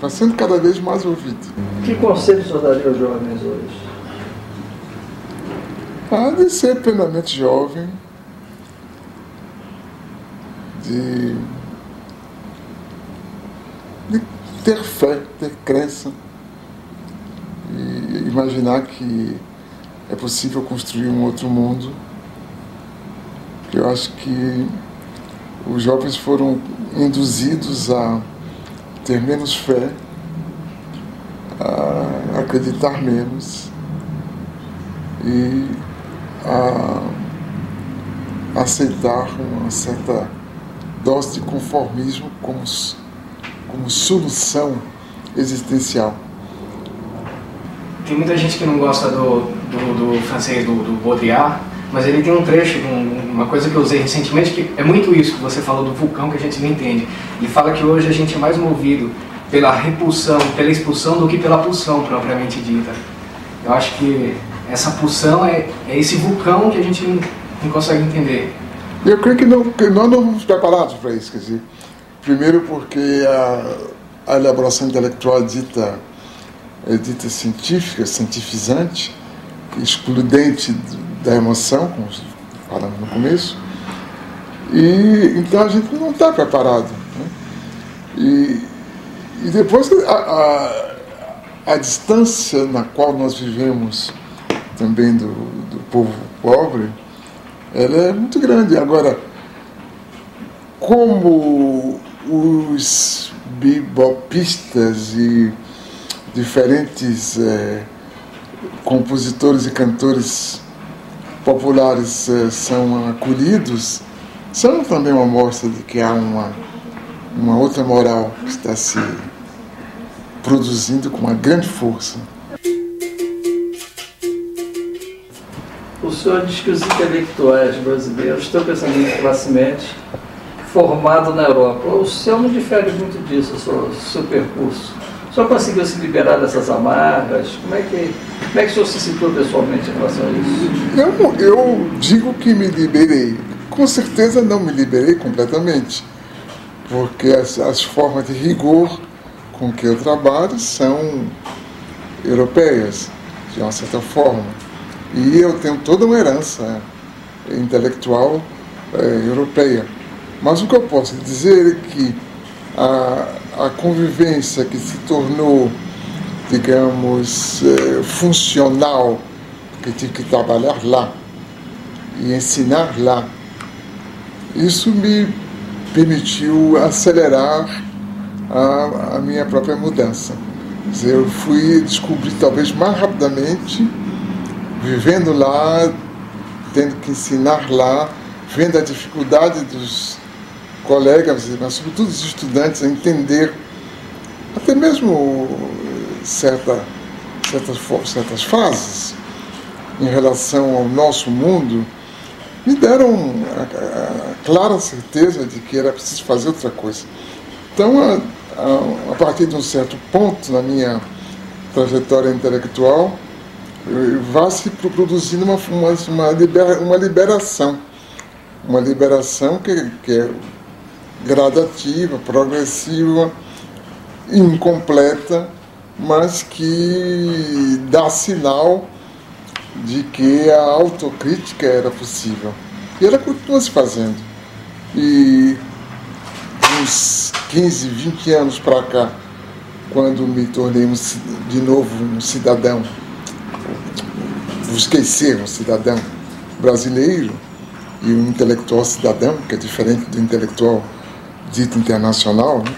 vai sendo cada vez mais ouvido. Que conselho o senhor daria aos jovens hoje? De ser plenamente jovem, de ter fé, ter crença e imaginar que é possível construir um outro mundo. Eu acho que os jovens foram induzidos a ter menos fé, a acreditar menos e a aceitar uma certa dose de conformismo como solução existencial. Tem muita gente que não gosta do francês, do Baudrillard, mas ele tem um trecho, uma coisa que eu usei recentemente, que é muito isso que você falou do vulcão, que a gente não entende. Ele fala que hoje a gente é mais movido pela repulsão, pela expulsão, do que pela pulsão propriamente dita. Eu acho que essa pulsão é esse vulcão que a gente não consegue entender. Eu creio que nós não estamos preparados para isso. Quer dizer, primeiro porque a elaboração intelectual é dita científica, cientificizante, excludente da emoção, como falamos no começo, e então a gente não está preparado, né? E depois a distância na qual nós vivemos também do povo pobre, ela é muito grande. Agora, como os bebopistas e diferentes compositores e cantores populares são acolhidos, são também uma mostra de que há uma outra moral que está se produzindo com uma grande força. O senhor diz que os intelectuais brasileiros têm um pensamento de classe média formado na Europa. O senhor não difere muito disso, o seu percurso. O senhor conseguiu se liberar dessas amarras? Como é que o senhor se situa pessoalmente em relação a isso? Eu digo que me liberei. Com certeza não me liberei completamente, porque as formas de rigor com que eu trabalho são europeias, de uma certa forma. E eu tenho toda uma herança intelectual europeia. Mas o que eu posso dizer é que a convivência que se tornou, digamos, funcional, que tive que trabalhar lá e ensinar lá, isso me permitiu acelerar a minha própria mudança. Quer dizer, eu fui descobrir talvez mais rapidamente, vivendo lá, tendo que ensinar lá, vendo a dificuldade dos colegas, mas sobretudo os estudantes, a entender até mesmo certas fases em relação ao nosso mundo, me deram a clara certeza de que era preciso fazer outra coisa. Então, a partir de um certo ponto na minha trajetória intelectual, vai se produzindo uma liberação que é gradativa, progressiva, incompleta, mas que dá sinal de que a autocrítica era possível. E ela continua se fazendo. E uns 15, 20 anos para cá, quando me tornei de novo um cidadão, busquei ser um cidadão brasileiro e um intelectual cidadão, que é diferente do intelectual dito internacional, né?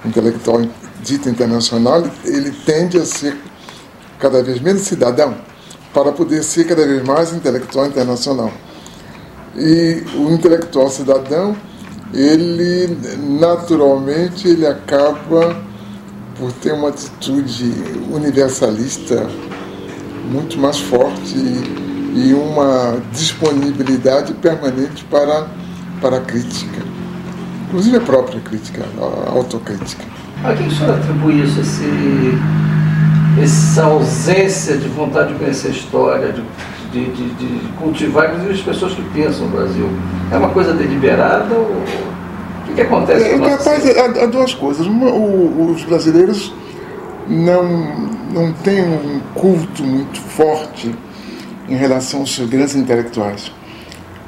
O intelectual dito internacional, ele tende a ser cada vez menos cidadão, para poder ser cada vez mais intelectual internacional. E o intelectual cidadão, ele naturalmente ele acaba por ter uma atitude universalista muito mais forte e uma disponibilidade permanente para a crítica. inclusive a própria crítica, a autocrítica. A quem o senhor atribui isso, essa ausência de vontade de conhecer a história, de cultivar, inclusive as pessoas que pensam no Brasil? É uma coisa deliberada ou o que acontece com nós? Há duas coisas. Os brasileiros não têm um culto muito forte em relação aos seus grandes intelectuais.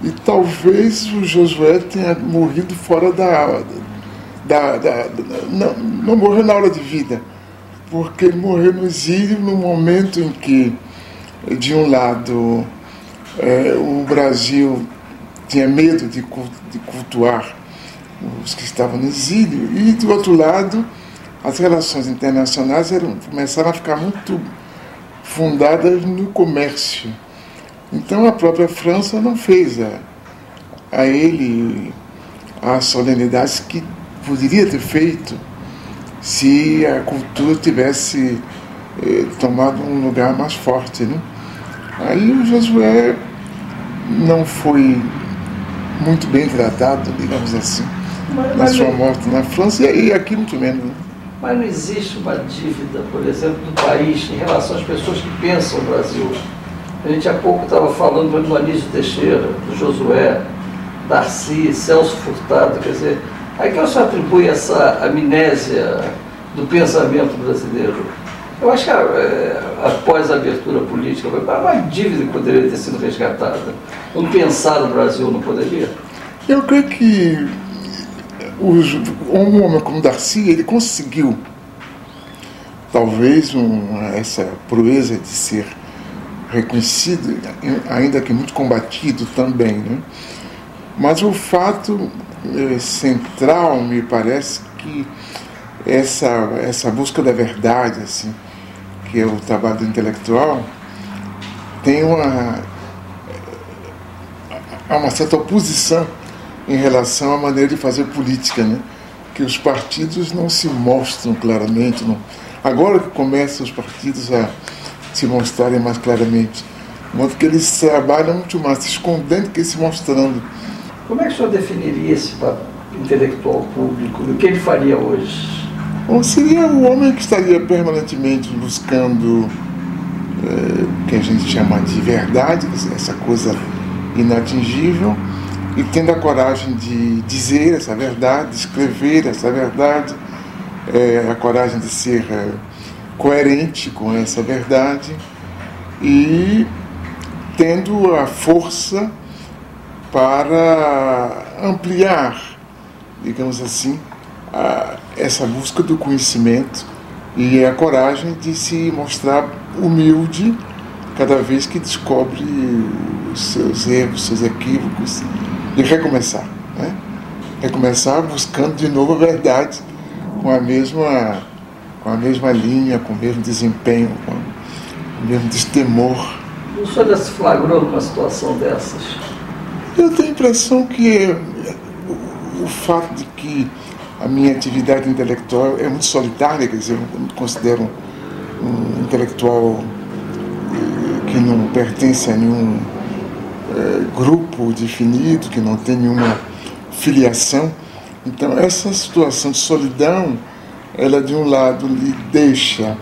E talvez o Josué tenha morrido fora não morreu na hora de vida, porque ele morreu no exílio no momento em que, de um lado, o Brasil tinha medo de cultuar os que estavam no exílio, e, do outro lado, as relações internacionais começaram a ficar muito fundadas no comércio. Então a própria França não fez a ele as solenidades que poderia ter feito se a cultura tivesse tomado um lugar mais forte, né? Aí o Josué não foi muito bem tratado, digamos assim, na sua morte na França, e aqui muito menos. Né? Mas não existe uma dívida, por exemplo, do país em relação às pessoas que pensam no Brasil. A gente há pouco estava falando do Anísio Teixeira, do Josué, Darcy, Celso Furtado, quer dizer, a quem o senhor atribui essa amnésia do pensamento brasileiro? Eu acho que após a abertura política, uma dívida que poderia ter sido resgatada. Um pensar no Brasil não poderia? Eu creio que um homem como Darcy, ele conseguiu, talvez, essa proeza de ser reconhecido, ainda que muito combatido também, né? Mas o fato central, me parece, que essa busca da verdade, assim, que é o trabalho do intelectual, tem uma certa oposição em relação à maneira de fazer política, né? Que os partidos não se mostram claramente. Não. Agora que começam os partidos a se mostrarem mais claramente, de modo que eles trabalham muito mais se escondendo que se mostrando. Como é que o senhor definiria esse intelectual público? O que ele faria hoje? Bom, seria o homem que estaria permanentemente buscando o que a gente chama de verdade, essa coisa inatingível, e tendo a coragem de dizer essa verdade, de escrever essa verdade, a coragem de ser coerente com essa verdade, e tendo a força para ampliar, digamos assim, essa busca do conhecimento e a coragem de se mostrar humilde cada vez que descobre os seus erros, seus equívocos, e recomeçar, né? Recomeçar buscando de novo a verdade com a mesma linha, com o mesmo desempenho, com o mesmo destemor. O senhor já se flagrou numa situação dessas? Eu tenho a impressão que o fato de que a minha atividade intelectual é muito solitária, quer dizer, eu me considero um intelectual que não pertence a nenhum grupo definido, que não tem nenhuma filiação. Então, essa situação de solidão, ela de um lado lhe deixa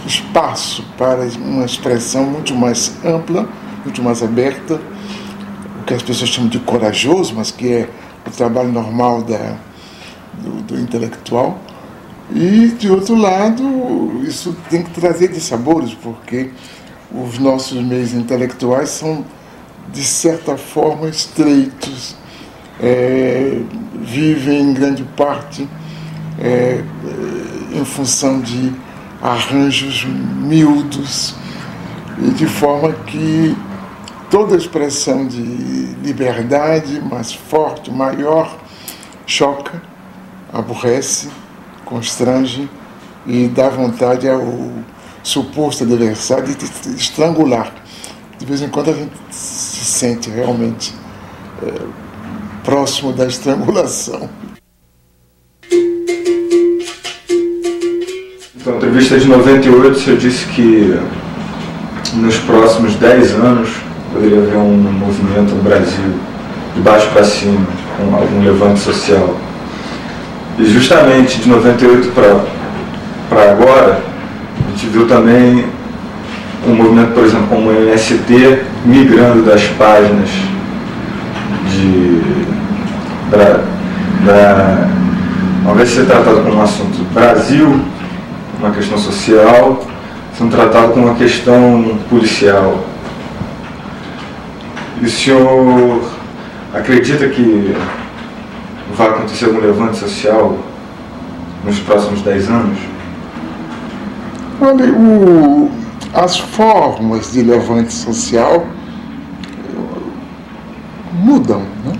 espaço para uma expressão muito mais ampla, muito mais aberta, o que as pessoas chamam de corajoso, mas que é o trabalho normal do intelectual. E, de outro lado, isso tem que trazer dissabores, porque os nossos meios intelectuais são, de certa forma, estreitos, vivem em grande parte em função de arranjos miúdos, e de forma que toda expressão de liberdade mais forte, maior, choca, aborrece, constrange e dá vontade ao suposto adversário de estrangular. De vez em quando a gente se sente realmente próximo da estrangulação. Na entrevista de 98, o senhor disse que nos próximos 10 anos poderia haver um movimento no Brasil de baixo para cima, com algum levante social. E justamente de 98 para agora, a gente viu também um movimento, por exemplo, como o MST, migrando das páginas ao invés de ser tratado como um assunto Brasil, uma questão social, sendo tratado como uma questão policial. E o senhor acredita que vai acontecer algum levante social nos próximos 10 anos? Olha, as formas de levante social mudam, né?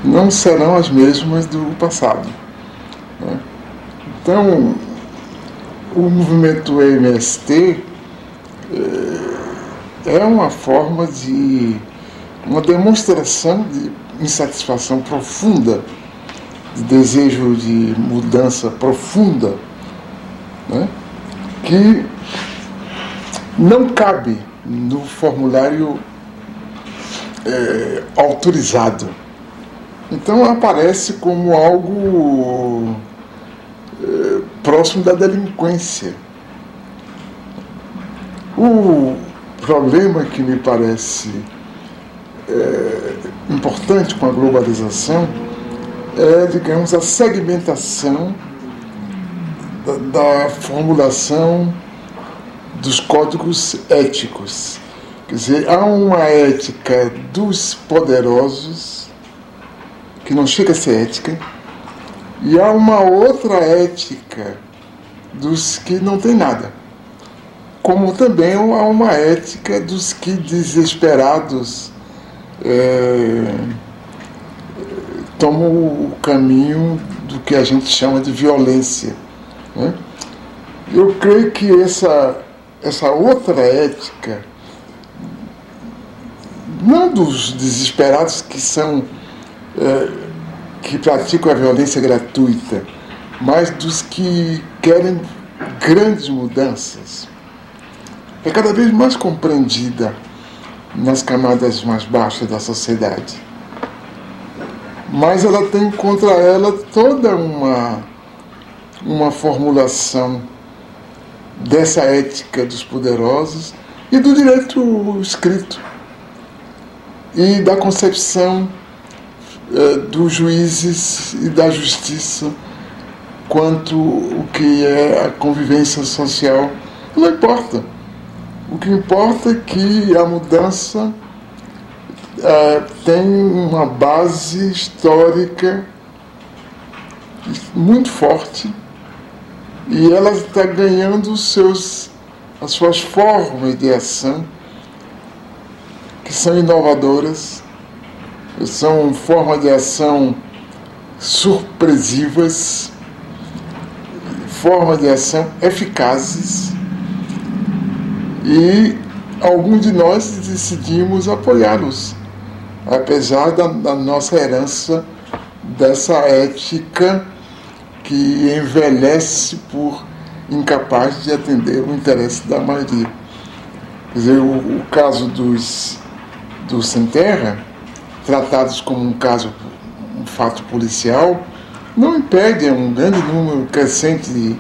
Não serão as mesmas do passado, né? Então, o movimento MST é uma forma de uma demonstração de insatisfação profunda, de desejo de mudança profunda, né? Que não cabe no formulário autorizado. Então aparece como algo próximo da delinquência. O problema que me parece importante com a globalização é, digamos, a segmentação da formulação dos códigos éticos. Quer dizer, há uma ética dos poderosos, que não chega a ser ética, e há uma outra ética dos que não tem nada. Como também há uma ética dos que, desesperados, tomam o caminho do que a gente chama de violência, né? Eu creio que essa outra ética, não dos desesperados que praticam a violência gratuita, mas dos que querem grandes mudanças, é cada vez mais compreendida nas camadas mais baixas da sociedade. Mas ela tem contra ela toda uma formulação dessa ética dos poderosos e do direito escrito e da concepção dos juízes e da justiça quanto o que é a convivência social. Não importa. O que importa é que a mudança tem uma base histórica muito forte e ela está ganhando as suas formas de ação, que são inovadoras, são formas de ação surpresivas, formas de ação eficazes, e alguns de nós decidimos apoiá-los, apesar da nossa herança dessa ética que envelhece por incapaz de atender o interesse da maioria. Quer dizer, o caso dos Sem Terra, tratados como um fato policial, não impede um grande número crescente de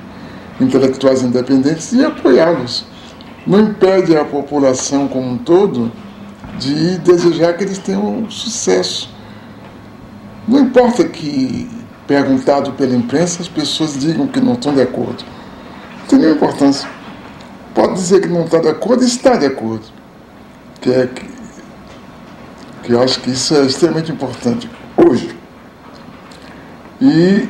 intelectuais independentes de apoiá-los. Não impede a população como um todo de desejar que eles tenham sucesso. Não importa que, perguntado pela imprensa, as pessoas digam que não estão de acordo. Não tem nenhuma importância. Pode dizer que não está de acordo e está de acordo. Que eu acho que isso é extremamente importante hoje. E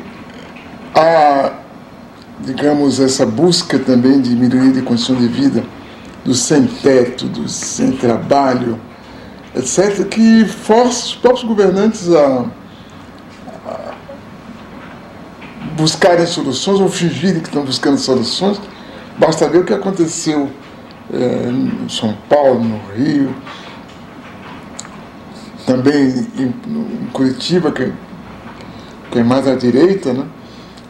digamos, essa busca também de melhoria de condição de vida dos sem teto, dos sem trabalho, etc., que força os próprios governantes a buscarem soluções ou fingirem que estão buscando soluções. Basta ver o que aconteceu em São Paulo, no Rio, também em Curitiba, que é mais à direita, né?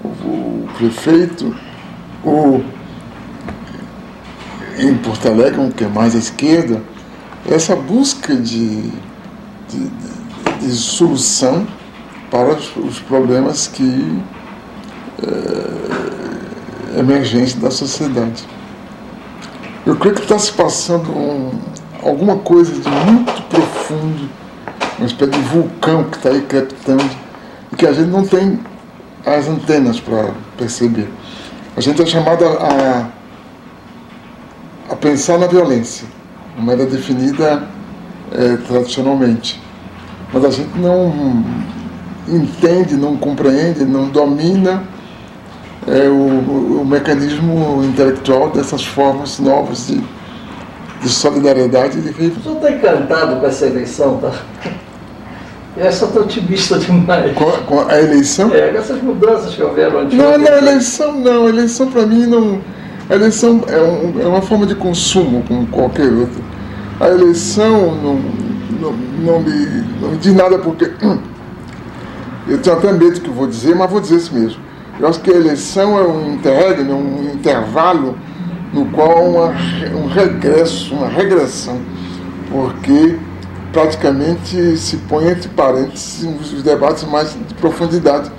O prefeito, em Porto Alegre, que é mais à esquerda, essa busca de solução para os problemas que emergentes da sociedade. Eu creio que está se passando alguma coisa de muito profundo, uma espécie de vulcão que está aí crepitando e que a gente não tem as antenas para perceber. A gente é chamado a pensar na violência, como era definida tradicionalmente. Mas a gente não entende, não compreende, não domina o mecanismo intelectual dessas formas novas de solidariedade e de vida. O senhor está encantado com essa eleição, tá? Eu só estou otimista demais. Com a eleição? Com essas mudanças que houveram antes. Não, eleição não. A eleição para mim não. A eleição é uma forma de consumo, como qualquer outra. A eleição não me diz nada, porque eu tenho até medo do que eu vou dizer, mas vou dizer isso mesmo. Eu acho que a eleição é um interregno, um intervalo no qual um regresso, uma regressão, porque praticamente se põe entre parênteses os debates mais de profundidade.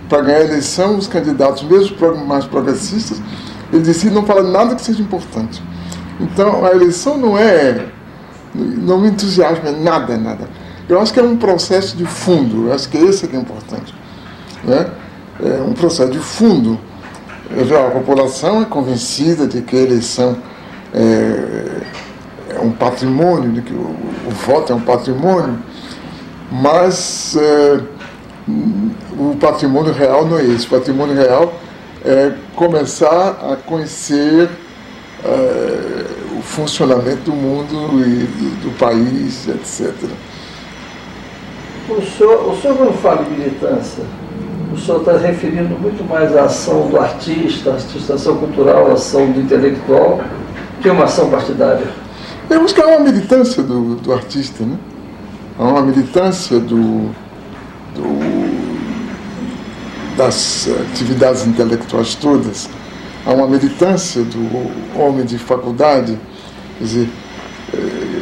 Para ganhar a eleição, os candidatos, mesmo mais progressistas, eles decidem não falar nada que seja importante. Então, a eleição não me entusiasma, nada. Eu acho que é um processo de fundo, eu acho que esse que é importante, né? É um processo de fundo. A população é convencida de que a eleição é um patrimônio, de que o voto é um patrimônio, mas o patrimônio real não é esse. O patrimônio real é começar a conhecer o funcionamento do mundo e do país, etc. O senhor quando fala de militância, o senhor está referindo muito mais à ação do artista, a ação cultural, a ação do intelectual, que uma ação partidária? Eu acho que há uma militância do artista, né? Há uma militância das atividades intelectuais todas, há uma militância do homem de faculdade. Quer dizer,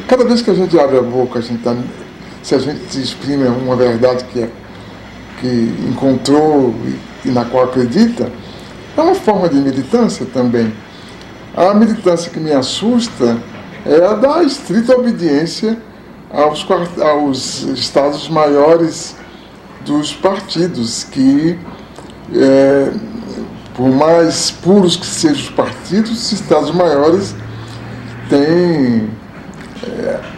cada vez que a gente abre a boca, se a gente exprime uma verdade que encontrou e na qual acredita, é uma forma de militância também. A militância que me assusta é a da estrita obediência aos estados maiores dos partidos, que, por mais puros que sejam os partidos, os estados maiores têm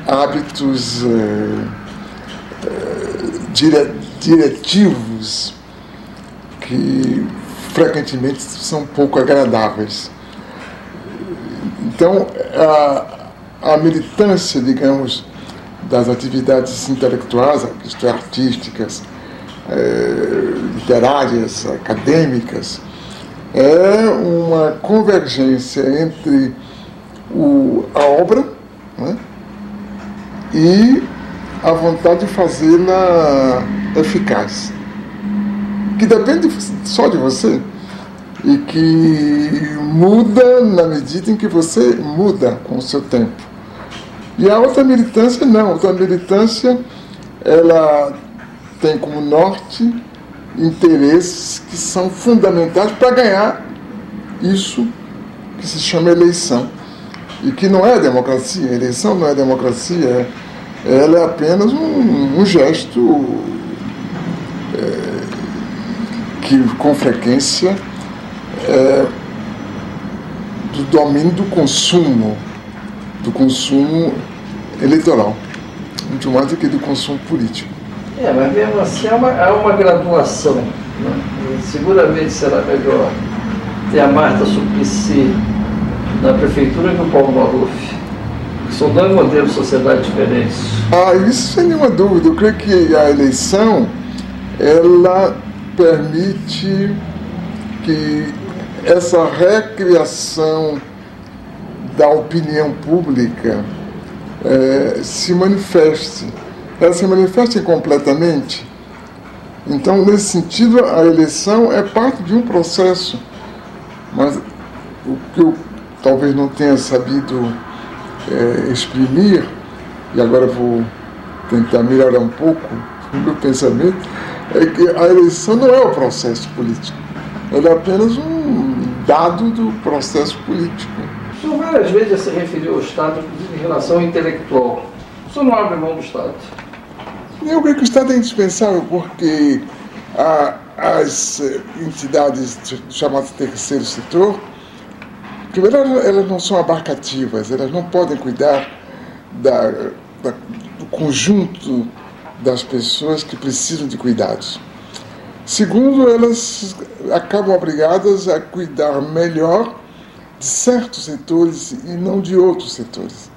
hábitos diretivos que frequentemente são pouco agradáveis. Então, a militância, digamos, das atividades intelectuais, isto é, artísticas, literárias, acadêmicas, é uma convergência entre a obra, né, e a vontade de fazê-la eficaz, que depende só de você e que muda na medida em que você muda com o seu tempo. E a outra militância não, a outra militância ela tem como norte interesses que são fundamentais para ganhar isso que se chama eleição, e que não é democracia. A eleição não é democracia, ela é apenas um gesto que com frequência do domínio do consumo eleitoral, muito mais do que do consumo político. Mas mesmo assim há uma graduação, né? Seguramente será melhor ter a Marta Suplicy na prefeitura que o Paulo Maluf. São dois modelos de sociedade diferentes. Isso sem nenhuma dúvida. Eu creio que a eleição ela permite que essa recriação da opinião pública se manifeste. Ela se manifesta completamente. Então, nesse sentido, a eleição é parte de um processo. Mas o que eu talvez não tenha sabido exprimir, e agora vou tentar melhorar um pouco o meu pensamento, é que a eleição não é o processo político, ela é apenas um dado do processo político. O senhor várias vezes se referiu ao Estado, inclusive em relação ao intelectual. O senhor não abre mão do Estado? Eu creio que o Estado é indispensável porque as entidades chamadas de terceiro setor, primeiro, elas não são abarcativas, elas não podem cuidar do conjunto das pessoas que precisam de cuidados. Segundo, elas acabam obrigadas a cuidar melhor de certos setores e não de outros setores.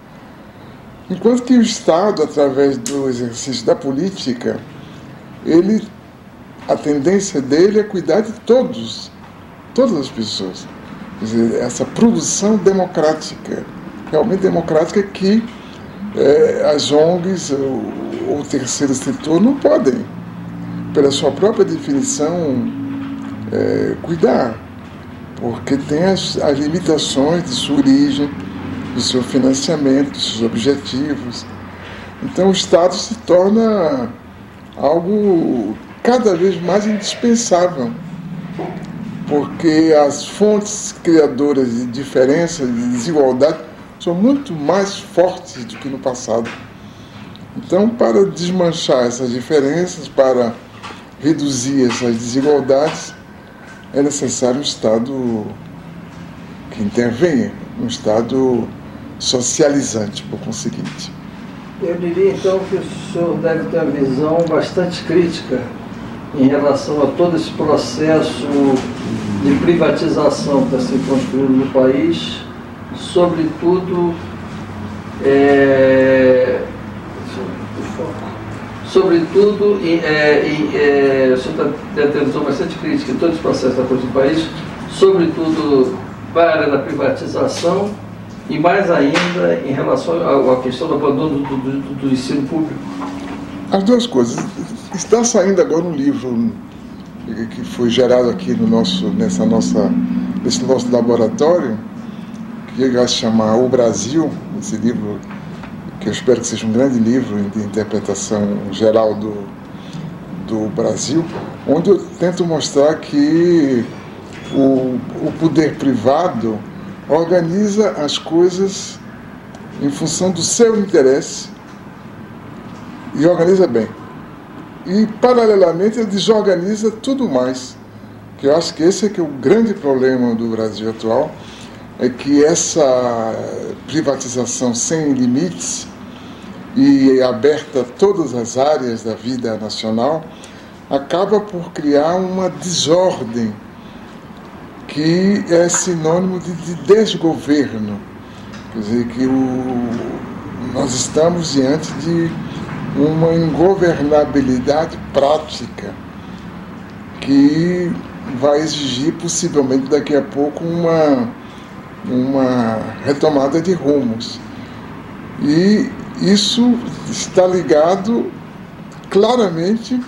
Enquanto que o Estado, através do exercício da política, a tendência dele é cuidar de todas as pessoas. Quer dizer, essa produção democrática, realmente democrática, que as ONGs ou o terceiro setor não podem, pela sua própria definição, cuidar, porque tem as limitações de sua origem, do seu financiamento, dos seus objetivos. Então o Estado se torna algo cada vez mais indispensável, porque as fontes criadoras de diferença, de desigualdade, são muito mais fortes do que no passado. Então, para desmanchar essas diferenças, para reduzir essas desigualdades, é necessário um Estado que intervenha, um Estado socializante, por conseguinte. Eu diria, então, que o senhor deve ter uma visão bastante crítica em relação a todo esse processo de privatização que está se construindo no país, sobretudo, o senhor deve ter uma visão bastante crítica em todo esse processo da construção do país, sobretudo para a área da privatização e mais ainda em relação à questão do abandono do ensino público. As duas coisas. Está saindo agora um livro que foi gerado aqui nesse nosso laboratório, que vai se chamar O Brasil, esse livro que eu espero que seja um grande livro de interpretação geral do Brasil, onde eu tento mostrar que o poder privado organiza as coisas em função do seu interesse e organiza bem. E, paralelamente, ele desorganiza tudo mais. Que eu acho que esse é que é o grande problema do Brasil atual, é que essa privatização sem limites e aberta a todas as áreas da vida nacional acaba por criar uma desordem que é sinônimo de desgoverno. Quer dizer, que nós estamos diante de uma ingovernabilidade prática que vai exigir, possivelmente, daqui a pouco, uma retomada de rumos. E isso está ligado claramente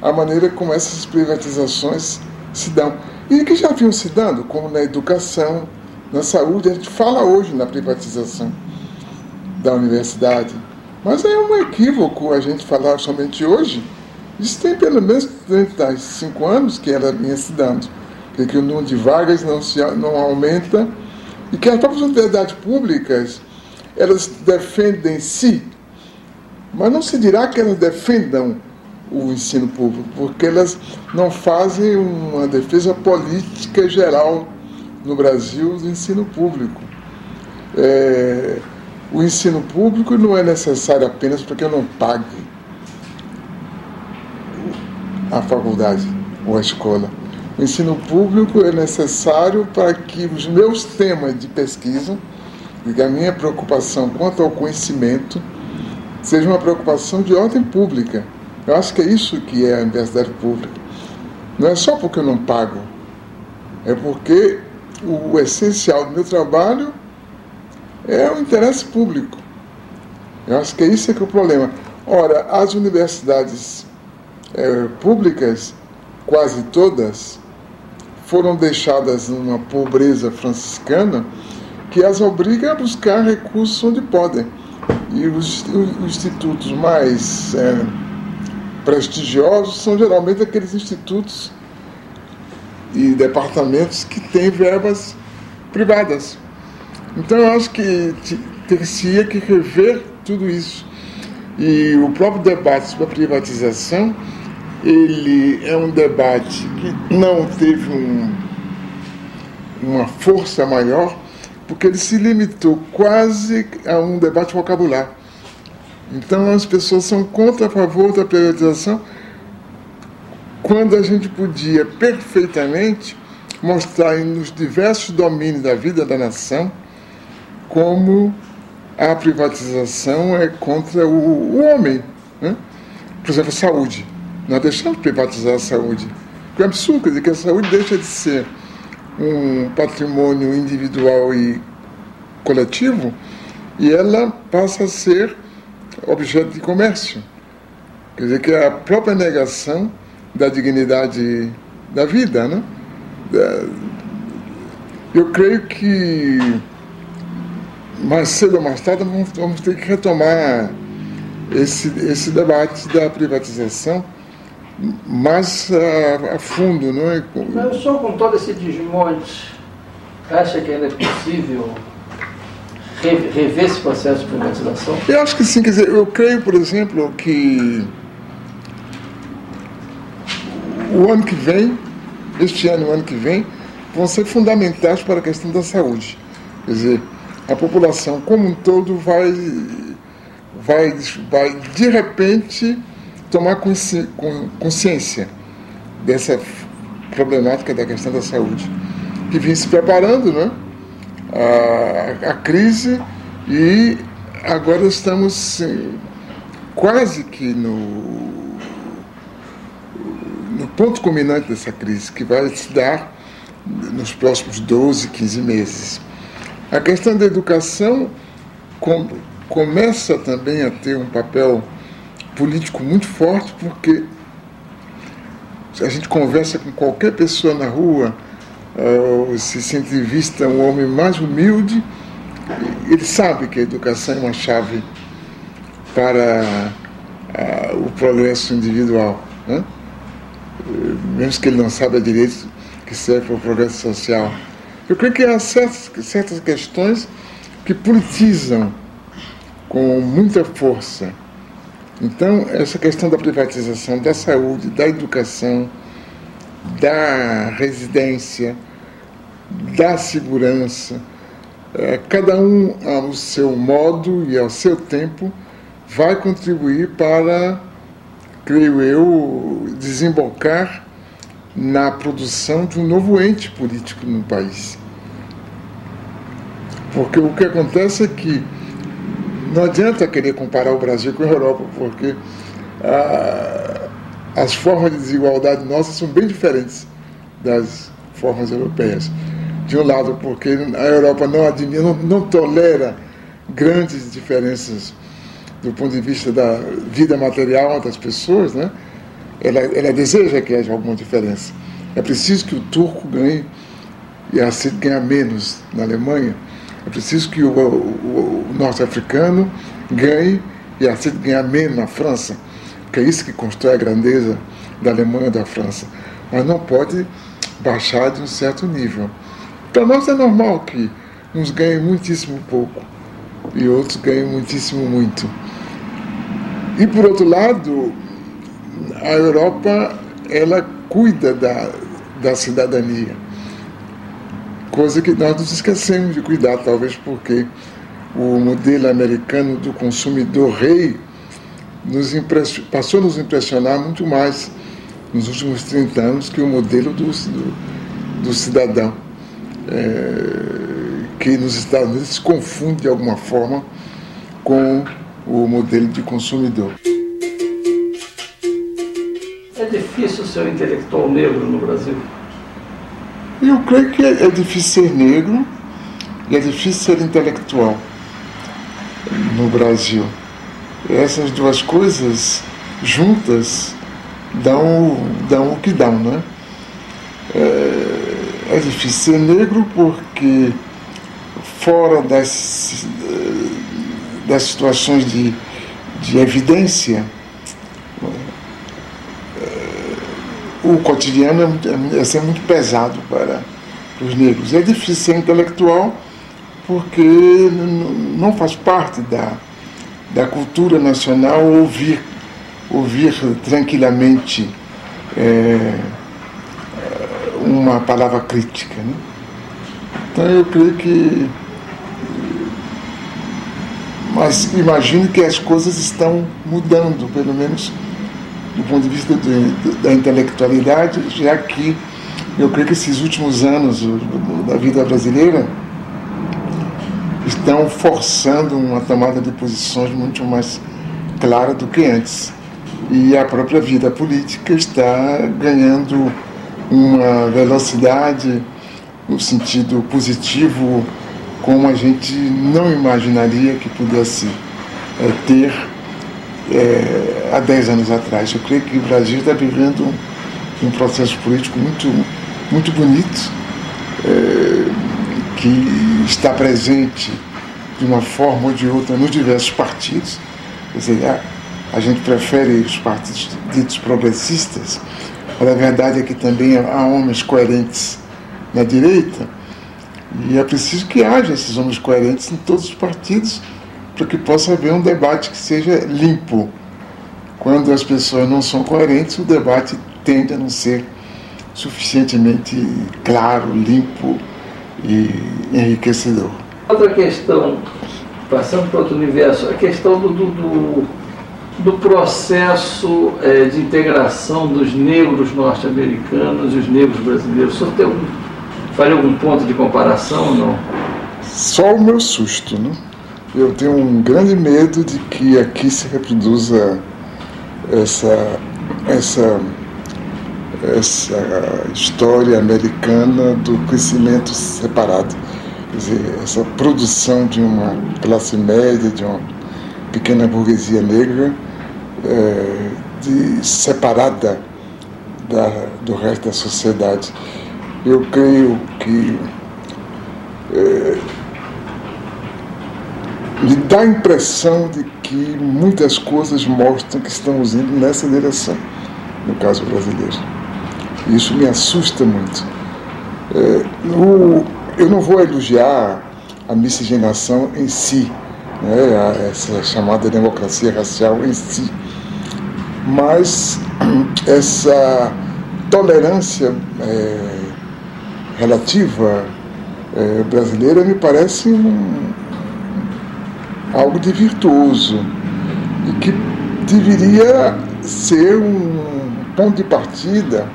à maneira como essas privatizações se dão. E que já vinham se dando, como na educação, na saúde. A gente fala hoje na privatização da universidade, mas é um equívoco a gente falar somente hoje. Isso tem pelo menos 35 anos que ela vinha se dando, que o número de vagas não aumenta e que as próprias universidades públicas, elas defendem si, mas não se dirá que elas defendam o ensino público, porque elas não fazem uma defesa política geral no Brasil do ensino público. O ensino público não é necessário apenas para que eu não pague a faculdade ou a escola. O ensino público é necessário para que os meus temas de pesquisa e a minha preocupação quanto ao conhecimento seja uma preocupação de ordem pública. Eu acho que é isso que é a universidade pública. Não é só porque eu não pago, é porque o essencial do meu trabalho é o interesse público. Eu acho que é isso que é o problema. Ora, as universidades públicas, quase todas, foram deixadas numa pobreza franciscana que as obriga a buscar recursos onde podem. E os institutos mais prestigiosos são geralmente aqueles institutos e departamentos que têm verbas privadas. Então eu acho que ter-se-ia que rever tudo isso. E o próprio debate sobre a privatização, ele é um debate que não teve uma força maior, porque ele se limitou quase a um debate vocabular. Então as pessoas são contra, a favor da privatização, quando a gente podia perfeitamente mostrar nos diversos domínios da vida da nação como a privatização é contra o homem, né? Por exemplo, a saúde. Nós deixamos de privatizar a saúde. É absurdo, quer dizer, que a saúde deixa de ser um patrimônio individual e coletivo e ela passa a ser objeto de comércio. Quer dizer, que é a própria negação da dignidade da vida, né? Eu creio que mais cedo ou mais tarde vamos ter que retomar esse debate da privatização mais a fundo, não é? Mas o senhor, com todo esse desmonte, acha que ainda é possível rever esse processo de privatização? Eu acho que sim, quer dizer, eu creio, por exemplo, que o ano que vem, este ano e o ano que vem, vão ser fundamentais para a questão da saúde. Quer dizer, a população como um todo vai de repente tomar consciência dessa problemática da questão da saúde, que vinha se preparando, né? A crise, e agora estamos quase que no ponto culminante dessa crise, que vai se dar nos próximos 12, 15 meses. A questão da educação começa também a ter um papel político muito forte, porque a gente conversa com qualquer pessoa na rua, se sente vista um homem mais humilde, ele sabe que a educação é uma chave para o progresso individual, né? Mesmo que ele não saiba direito que serve para o progresso social. Eu creio que há certas questões que politizam com muita força. Então, essa questão da privatização da saúde, da educação, da residência, da segurança, cada um ao seu modo e ao seu tempo vai contribuir para, creio eu, desembocar na produção de um novo ente político no país. Porque o que acontece é que não adianta querer comparar o Brasil com a Europa, porque as formas de desigualdade nossas são bem diferentes das formas europeias. De um lado, porque a Europa não tolera grandes diferenças do ponto de vista da vida material das pessoas, né? Ela deseja que haja alguma diferença. É preciso que o turco ganhe e aceite ganhar menos na Alemanha. É preciso que o norte-africano ganhe e aceite ganhar menos na França, porque é isso que constrói a grandeza da Alemanha e da França. Mas não pode baixar de um certo nível. Para nós é normal que uns ganhem muitíssimo pouco e outros ganhem muitíssimo muito. E, por outro lado, a Europa, ela cuida da cidadania, coisa que nós nos esquecemos de cuidar, talvez porque o modelo americano do consumidor rei passou a nos impressionar muito mais nos últimos 30 anos que o modelo do cidadão, que nos Estados Unidos se confunde de alguma forma com o modelo de consumidor. É difícil ser um intelectual negro no Brasil? Eu creio que é difícil ser negro e é difícil ser intelectual no Brasil. Essas duas coisas juntas dão o que dão, né? É difícil ser negro porque fora das situações de evidência, o cotidiano é sempre muito pesado para os negros. É difícil ser intelectual porque não faz parte da cultura nacional ouvir tranquilamente uma palavra crítica, né? Então eu creio que... Mas imagino que as coisas estão mudando, pelo menos do ponto de vista da intelectualidade, já que eu creio que esses últimos anos da vida brasileira estão forçando uma tomada de posições muito mais clara do que antes. E a própria vida política está ganhando uma velocidade no sentido positivo como a gente não imaginaria que pudesse ter há 10 anos atrás. Eu creio que o Brasil está vivendo um processo político muito bonito, que está presente de uma forma ou de outra nos diversos partidos. Quer dizer, a gente prefere os partidos ditos progressistas, mas a verdade é que também há homens coerentes na direita, e é preciso que haja esses homens coerentes em todos os partidos para que possa haver um debate que seja limpo. Quando as pessoas não são coerentes, o debate tende a não ser suficientemente claro, limpo e enriquecedor. Outra questão, passando para outro universo, a questão do processo de integração dos negros norte-americanos e os negros brasileiros. O senhor faria algum ponto de comparação ou não? Só o meu susto, né? Eu tenho um grande medo de que aqui se reproduza essa história americana do crescimento separado. Quer dizer, essa produção de uma classe média, de uma pequena burguesia negra, separada do resto da sociedade. Eu creio que me dá a impressão de que muitas coisas mostram que estamos indo nessa direção, no caso brasileiro. Isso me assusta muito. Eu não vou elogiar a miscigenação em si, né, essa chamada democracia racial em si, mas essa tolerância relativa brasileira me parece algo de virtuoso e que deveria ser um ponto de partida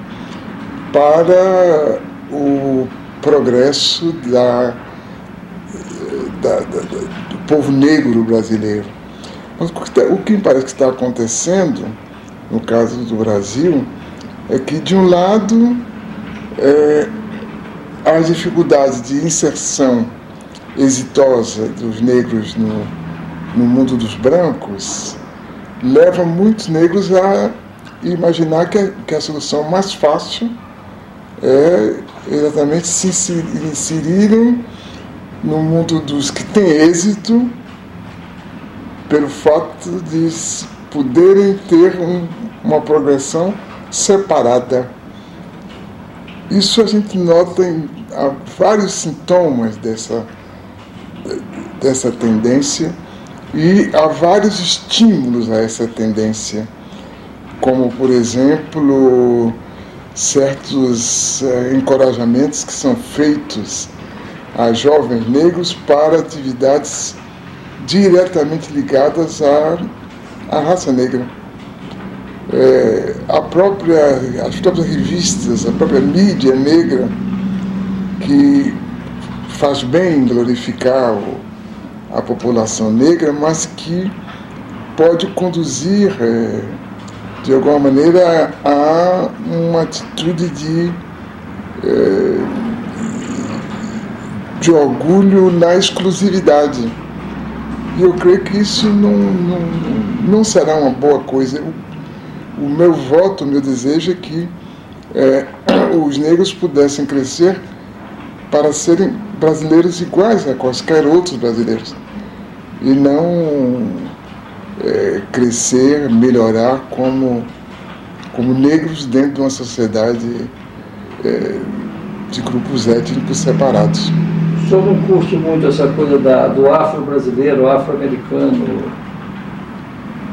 para o progresso do povo negro brasileiro. Mas o que me parece que está acontecendo, no caso do Brasil, é que, de um lado, as dificuldades de inserção exitosa dos negros no mundo dos brancos levam muitos negros a imaginar que a solução mais fácil é exatamente se inserirem no mundo dos que têm êxito pelo fato de poderem ter uma progressão separada. Isso a gente nota há vários sintomas dessa tendência e há vários estímulos a essa tendência, como, por exemplo, certos encorajamentos que são feitos a jovens negros para atividades diretamente ligadas à raça negra. As próprias revistas, a própria mídia negra, que faz bem em glorificar a população negra, mas que pode conduzir, de alguma maneira, a uma atitude de orgulho na exclusividade. E eu creio que isso não será uma boa coisa. O meu voto, o meu desejo é que os negros pudessem crescer para serem brasileiros iguais a quaisquer outros brasileiros. E não crescer, melhorar como como negros dentro de uma sociedade de grupos étnicos separados. O senhor não curte muito essa coisa do afro-brasileiro, afro-americano?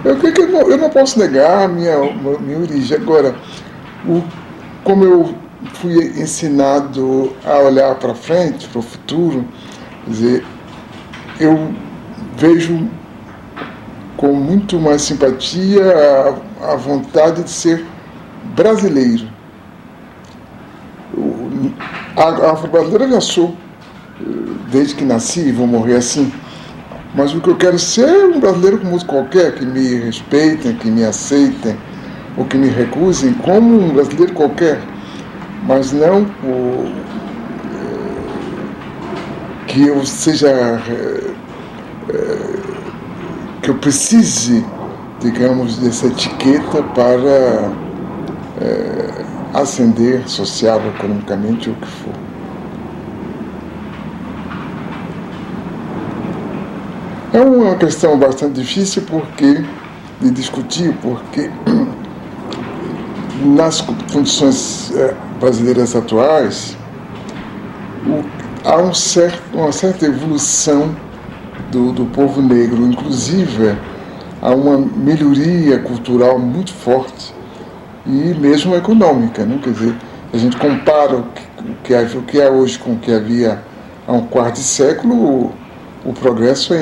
Eu não posso negar a minha origem. Agora, como eu fui ensinado a olhar para frente, para o futuro, quer dizer, eu vejo com muito mais simpatia a vontade de ser brasileiro. A afro-brasileira eu já sou, desde que nasci e vou morrer assim. Mas o que eu quero ser é um brasileiro como outro qualquer, que me respeitem, que me aceitem, ou que me recusem, como um brasileiro qualquer. Mas não que eu seja, que eu precise, digamos, dessa etiqueta para ascender social, economicamente, ou o que for. É uma questão bastante difícil de discutir, porque nas condições brasileiras atuais há uma certa evolução do povo negro, inclusive há uma melhoria cultural muito forte e mesmo econômica, né? Quer dizer, a gente compara o que é hoje com o que havia há um quarto de século, o progresso é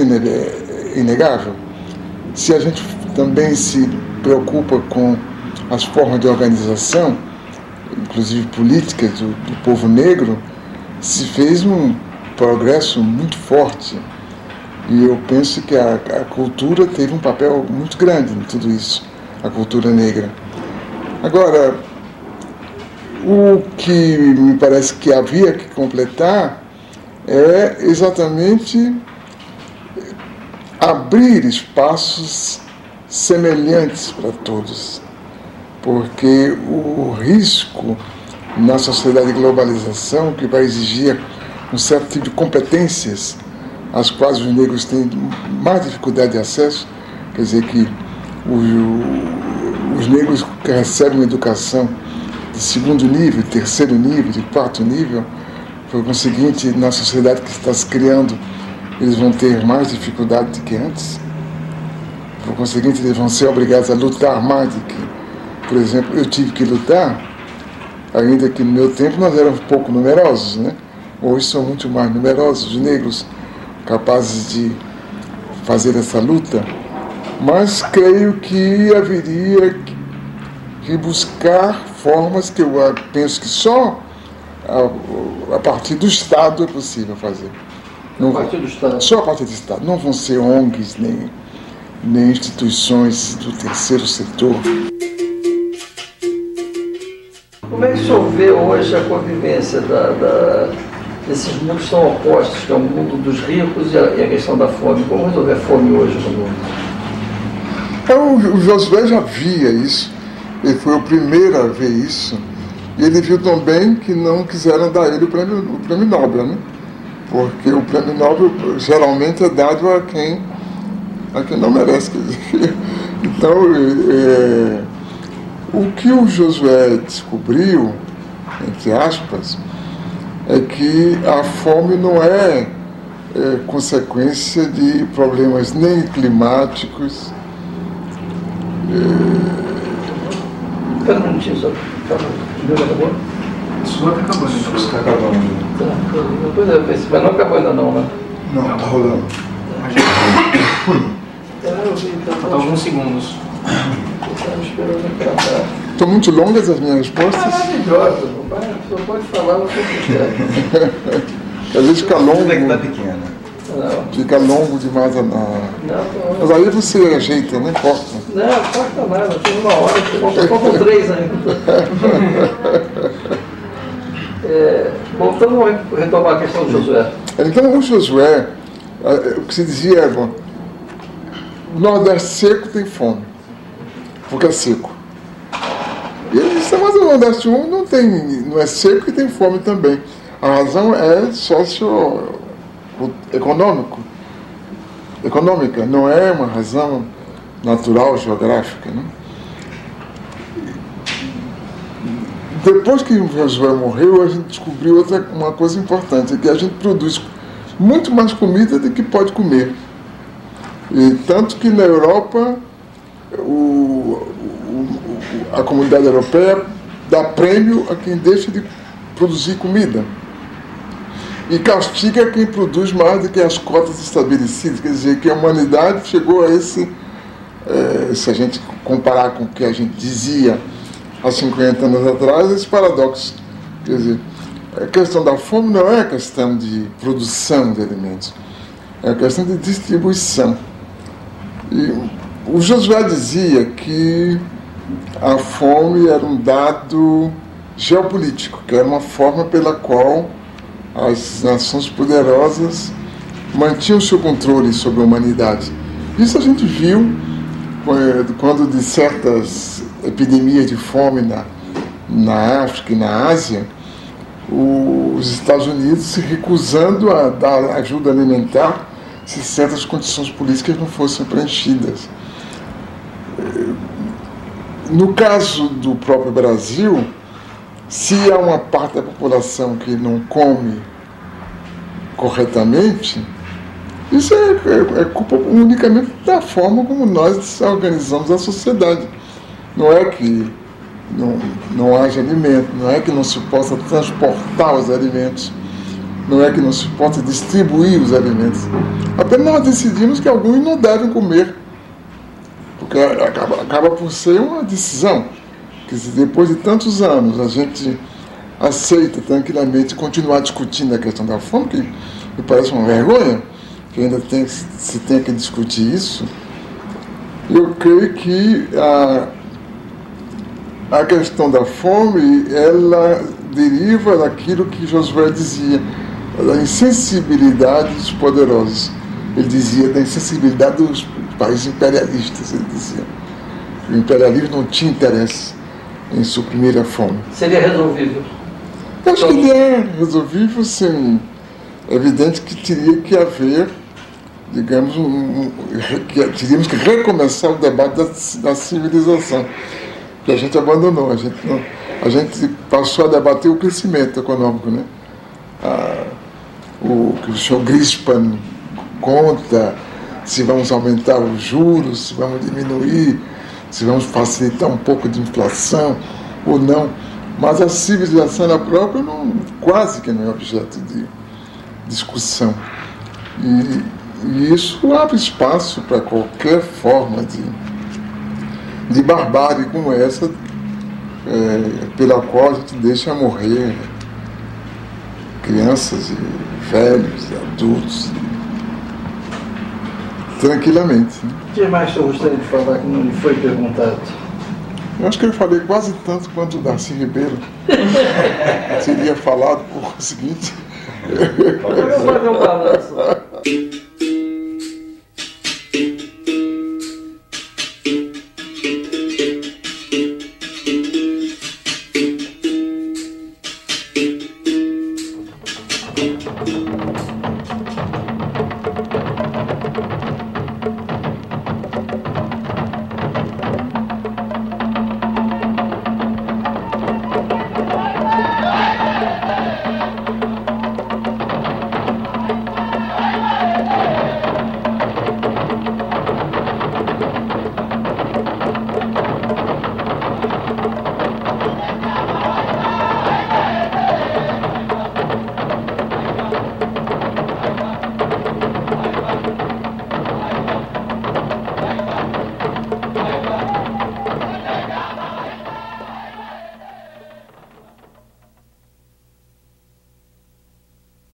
inegável. Se a gente também se preocupa com as formas de organização, inclusive políticas do povo negro, se fez um progresso muito forte. E eu penso que a cultura teve um papel muito grande em tudo isso, a cultura negra. Agora, o que me parece que havia que completar é exatamente abrir espaços semelhantes para todos, porque o risco na sociedade de globalização, que vai exigir um certo tipo de competências às quais os negros têm mais dificuldade de acesso, quer dizer que os negros que recebem uma educação de segundo nível, de terceiro nível, de quarto nível, por conseguinte, na sociedade que está se criando, eles vão ter mais dificuldade do que antes. Por conseguinte, eles vão ser obrigados a lutar mais do que, por exemplo, eu tive que lutar, ainda que no meu tempo nós éramos pouco numerosos, né? Hoje são muito mais numerosos os negros capazes de fazer essa luta, mas creio que haveria que buscar formas que eu penso que só a partir do Estado é possível fazer. Não, a partir do Estado? Só a partir do Estado. Não vão ser ONGs, nem instituições do terceiro setor. Como é que o senhor vê hoje a convivência desses mundos tão opostos, que é o mundo dos ricos e a questão da fome? Como resolver a fome hoje no mundo? O Josué já via isso, ele foi o primeiro a ver isso, e ele viu também que não quiseram dar ele o prêmio Nobel, né? Porque o prêmio Nobel geralmente é dado a quem não merece. Então, o que o Josué descobriu, entre aspas, é que a fome não é consequência de problemas nem climáticos. Espera um minutinho só. Acabou? Sua está acabando, então. Está acabando. Depois eu penso, mas não acabou ainda não, né? Não, está rolando. Falta alguns segundos. Estava esperando acabar. Estão muito longas as minhas respostas? Maravilhosa, o senhor pode falar o que quiser. Às vezes fica longo. Como é que está pequena? Não. Fica longo demais Mas aí você ajeita, não importa. Não, importa nada, tem uma hora, faltam 3 ainda. Bom, então vamos retomar a questão do Josué. Então o Josué, o que se dizia é, bom, o Nordeste seco tem fome, porque é seco. E ele disse, mas o Nordeste não é seco e tem fome também. A razão é econômica, não é uma razão natural, geográfica, né? Depois que o Josué morreu, a gente descobriu uma coisa importante, é que a gente produz muito mais comida do que pode comer. E tanto que na Europa, a comunidade europeia dá prêmio a quem deixa de produzir comida e castiga quem produz mais do que as cotas estabelecidas. Quer dizer, que a humanidade chegou a esse, se a gente comparar com o que a gente dizia há 50 anos atrás, esse paradoxo. Quer dizer, a questão da fome não é a questão de produção de alimentos, é a questão de distribuição. E o Josué dizia que a fome era um dado geopolítico, que era uma forma pela qual as nações poderosas mantinham seu controle sobre a humanidade. Isso a gente viu quando de certas epidemias de fome na África e na Ásia, os Estados Unidos se recusando a dar ajuda alimentar se certas condições políticas não fossem preenchidas. No caso do próprio Brasil, se há uma parte da população que não come corretamente, isso é culpa unicamente da forma como nós organizamos a sociedade. Não é que não haja alimento, não é que não se possa transportar os alimentos, não é que não se possa distribuir os alimentos. Apenas nós decidimos que alguns não devem comer, porque acaba por ser uma decisão, que se depois de tantos anos a gente aceita tranquilamente continuar discutindo a questão da fome, que me parece uma vergonha, que ainda se tem que discutir isso. Eu creio que a questão da fome, ela deriva daquilo que Josué dizia, da insensibilidade dos poderosos. Ele dizia da insensibilidade dos países imperialistas, ele dizia. O imperialismo não tinha interesse em suprimir a fome. Seria resolvível? Eu acho que ele é resolvível, sim. É evidente que teria que haver, digamos, teríamos que recomeçar o debate da civilização, que a gente abandonou. A gente passou a debater o crescimento econômico, né? O que o senhor Grispan conta, se vamos aumentar os juros, se vamos diminuir, se vamos facilitar um pouco de inflação ou não. Mas a civilização na própria quase que não é objeto de discussão. E isso abre espaço para qualquer forma de barbárie como essa, pela qual a gente deixa morrer crianças e velhos e adultos tranquilamente. O que mais eu gostaria de falar que não lhe foi perguntado? Eu acho que eu falei quase tanto quanto o Darcy Ribeiro teria falado por o seguinte. Vamos fazer um balanço.